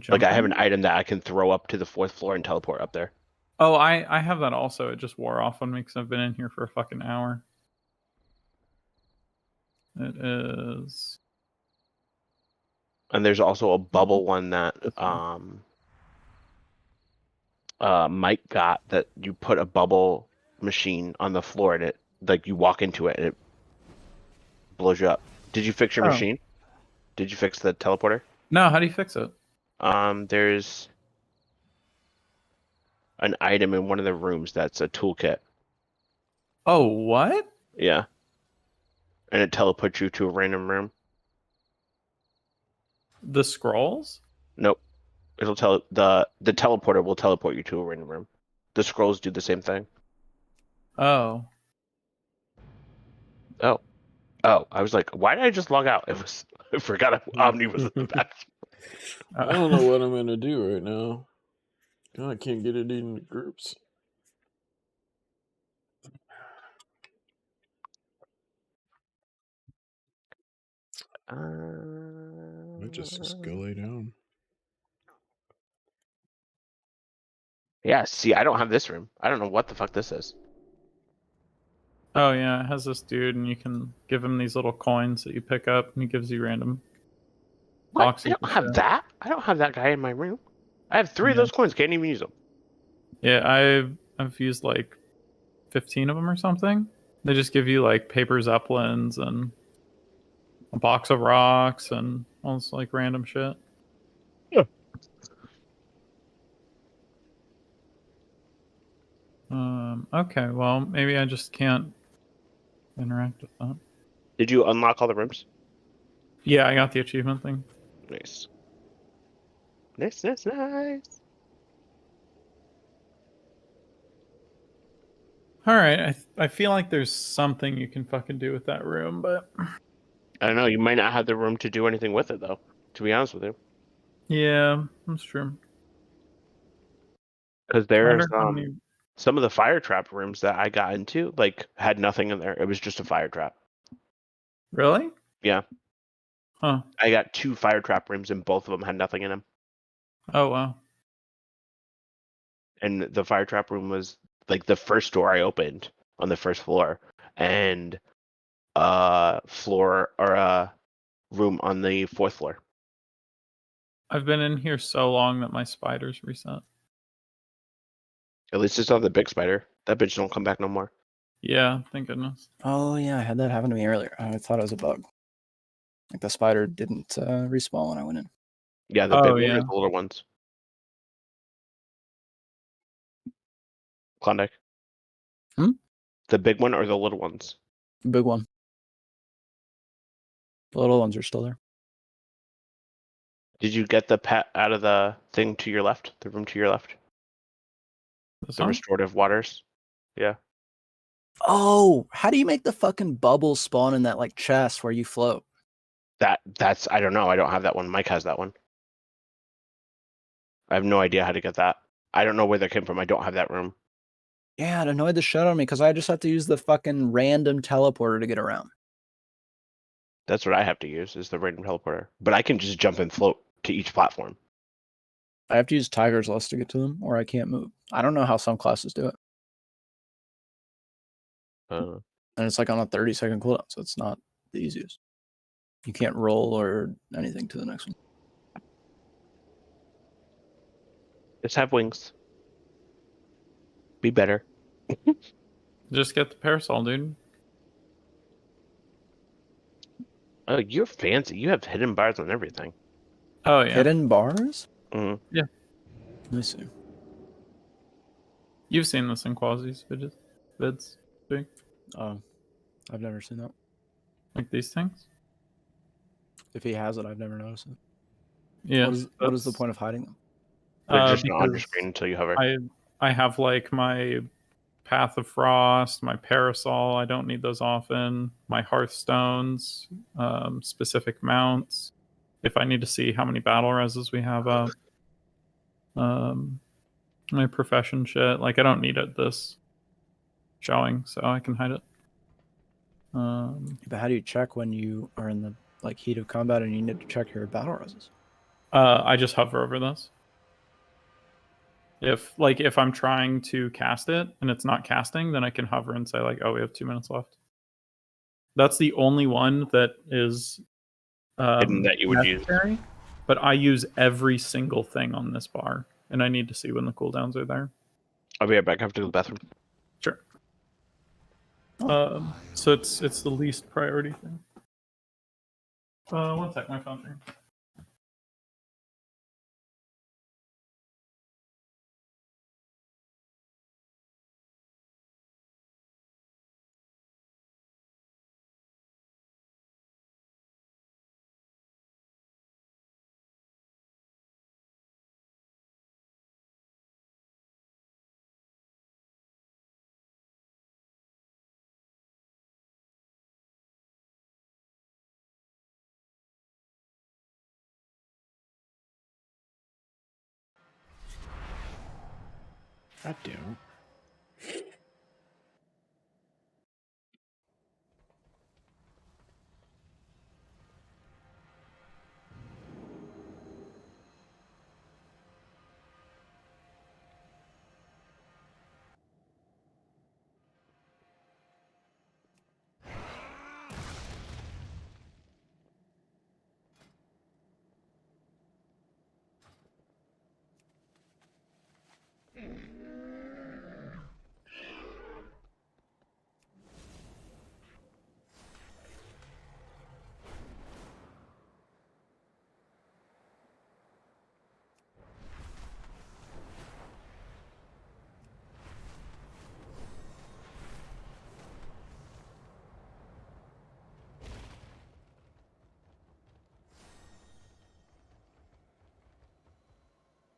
Like I have an item that I can throw up to the 4th floor and teleport up there. Oh, I have that also. It just wore off on me because I've been in here for a fucking hour. It is. And there's also a bubble one that Mike got, that you put a bubble machine on the floor and it, like, you walk into it and it blows you up. Did you fix your machine? Did you fix the teleporter? No, how do you fix it? There's an item in one of the rooms that's a toolkit. Oh, what? Yeah. And it teleports you to a random room. The scrolls? Nope. It'll the teleporter will teleport you to a random room. The scrolls do the same thing. Oh. Oh, I was like, why did I just log out? I forgot Omni was in the back. I don't know what I'm gonna do right now. I can't get it in the groups. I just go lay down. Yeah, see, I don't have this room. I don't know what the fuck this is. Oh, yeah, it has this dude, and you can give him these little coins that you pick up, and he gives you random boxes. I don't have that. I don't have that guy in my room. I have 3 of those coins. Can't even use them. Yeah, I've used like 15 of them or something. They just give you like paper zeppelins and a box of rocks and all this like random shit. Yeah. Okay, well, maybe I just can't interact with that. Did you unlock all the rooms? Yeah, I got the achievement thing. Nice. Nice. All right, I feel like there's something you can fucking do with that room, but I don't know. You might not have the room to do anything with it, though. To be honest with you. yeah, that's true. Because there's some of the fire trap rooms that I got into, like, had nothing in there. It was just a fire trap. Really? Yeah. Huh. I got 2 fire trap rooms and both of them had nothing in them. Oh, wow. And the fire trap room was like the first door I opened on the 1st floor, and floor or a room on the 4th floor. I've been in here so long that my spider's reset. At least it's not the big spider. That bitch don't come back no more. Yeah, thank goodness. Oh yeah, I had that happen to me earlier. I thought it was a bug. Like the spider didn't respawn when I went in. Yeah, the big one or the little ones. Klondike. The big one or the little ones? The big one. The little ones are still there. Did you get the pet out of the thing to your left? The room to your left? The restorative waters? Yeah. Oh, how do you make the fucking bubbles spawn in that like chest where you float? That's I don't know. I don't have that one. Mike has that one. I have no idea how to get that. I don't know where that came from. I don't have that room. Yeah, it annoyed the shit out of me because I just have to use the fucking random teleporter to get around. That's what I have to use, is the random teleporter. But I can just jump and float to each platform. I have to use Tiger's Lust to get to them, or I can't move. I don't know how some classes do it. And it's like on a 30-second cooldown, so it's not the easiest. You can't roll or anything to the next one. Just have wings. Be better. Just get the parasol, dude. Oh, you're fancy. You have hidden bars on everything. Oh yeah. Hidden bars? Mm. Yeah. Let me see. You've seen this in Quasi's vids, too. Oh, I've never seen that. Like these things. If he has it, I've never noticed it. Yeah. What is the point of hiding them? They're just not on your because screen until you hover. I have like my Path of Frost, my Parasol. I don't need those often. My Hearthstones, specific mounts. If I need to see how many battle reses we have up. My profession shit. Like I don't need it this showing, so I can hide it. But how do you check when you are in the like heat of combat and you need to check your battle reses? I just hover over this. If I'm trying to cast it and it's not casting, then I can hover and say like, oh, we have 2 minutes left. That's the only one that is Hidden that you would necessary, but I use every single thing on this bar, and I need to see when the cooldowns are there. I'll be right back. I have to go to the bathroom. Sure. So it's the least priority thing. 1 sec, my phone's ringing. God damn it.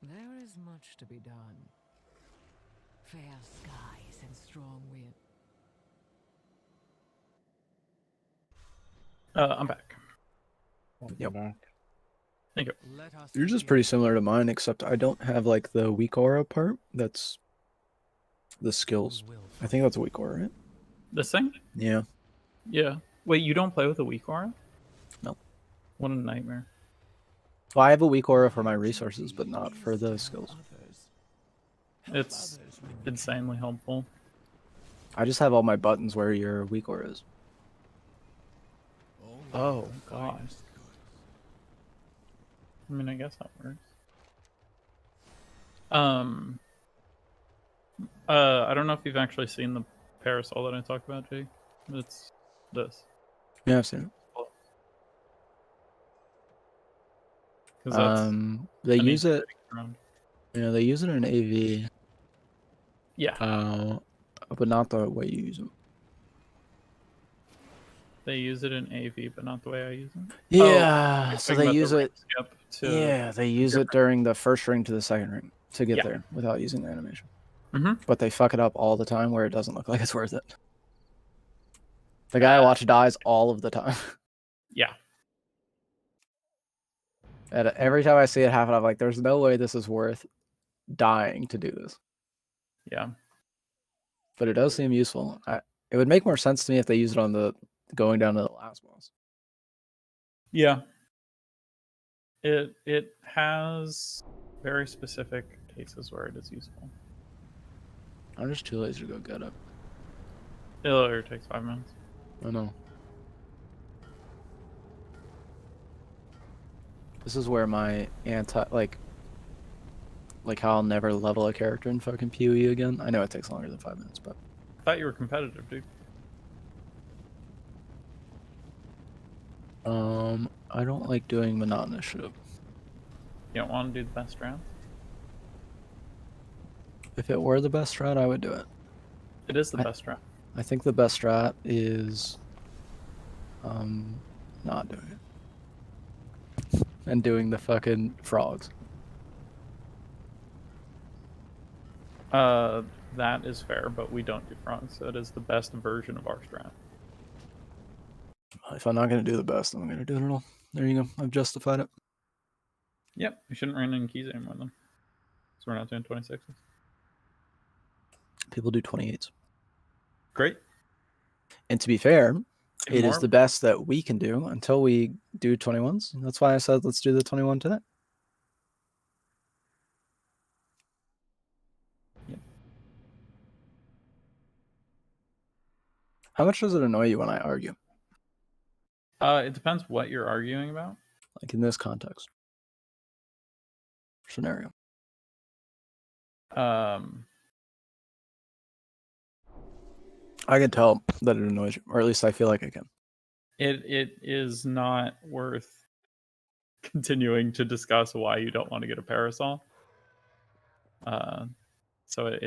There is much to be done. Fair skies and strong wind. I'm back. Yep. Thank you. Let us Yours is begin. pretty similar to mine, except I don't have like the weak aura part. That's the skills. I think that's a weak aura, right? This thing? Yeah. Yeah. Wait, you don't play with a weak aura? No. What a nightmare. Well, I have a weak aura for my resources, but not for the skills. It's insanely helpful. I just have all my buttons where your weak aura is. Oh god. I mean, I guess that works. I don't know if you've actually seen the parasol that I talked about, Jake. It's this. Yeah, I've seen it. 'Cause that's They an use easy it. way to get around. They use it in AV. Yeah. But not the way you use them. They use it in AV, but not the way I use it. Yeah, You're so talking they about use the ring it. skip to Yeah, they use it during the first ring to the second ring to get there without using the animation. Mhm. But they fuck it up all the time where it doesn't look like it's worth it. The guy I watch dies all of the time. Yeah. And every time I see it happen, I'm like, there's no way this is worth dying to do this. Yeah. but it does seem useful. It would make more sense to me if they used it on the going down to the last boss. Yeah. It has very specific cases where it is useful. I'm just too lazy to go get it. It literally takes 5 minutes. I know. This is where my like how I'll never level a character in fucking PoE again. I know it takes longer than 5 minutes, but I thought you were competitive, dude. I don't like doing monotonous shit. You don't want to do the best round? If it were the best strat, I would do it. It is the best round. I think the best strat is not doing it. And doing the fucking frogs. That is fair, but we don't do frogs, so it is the best version of our strat. If I'm not gonna do the best, I'm gonna do it all. There you go. I've justified it. Yep, we shouldn't run in keys anymore then. So we're not doing 26s. People do 28s. Great. And to be fair, Even it is more? the best that we can do until we do 21s. That's why I said let's do the 21 today. Yep. How much does it annoy you when I argue? It depends what you're arguing about. Like in this context. Scenario. I can tell that it annoys you, or at least I feel like I can. It is not worth continuing to discuss why you don't want to get a parasol. So it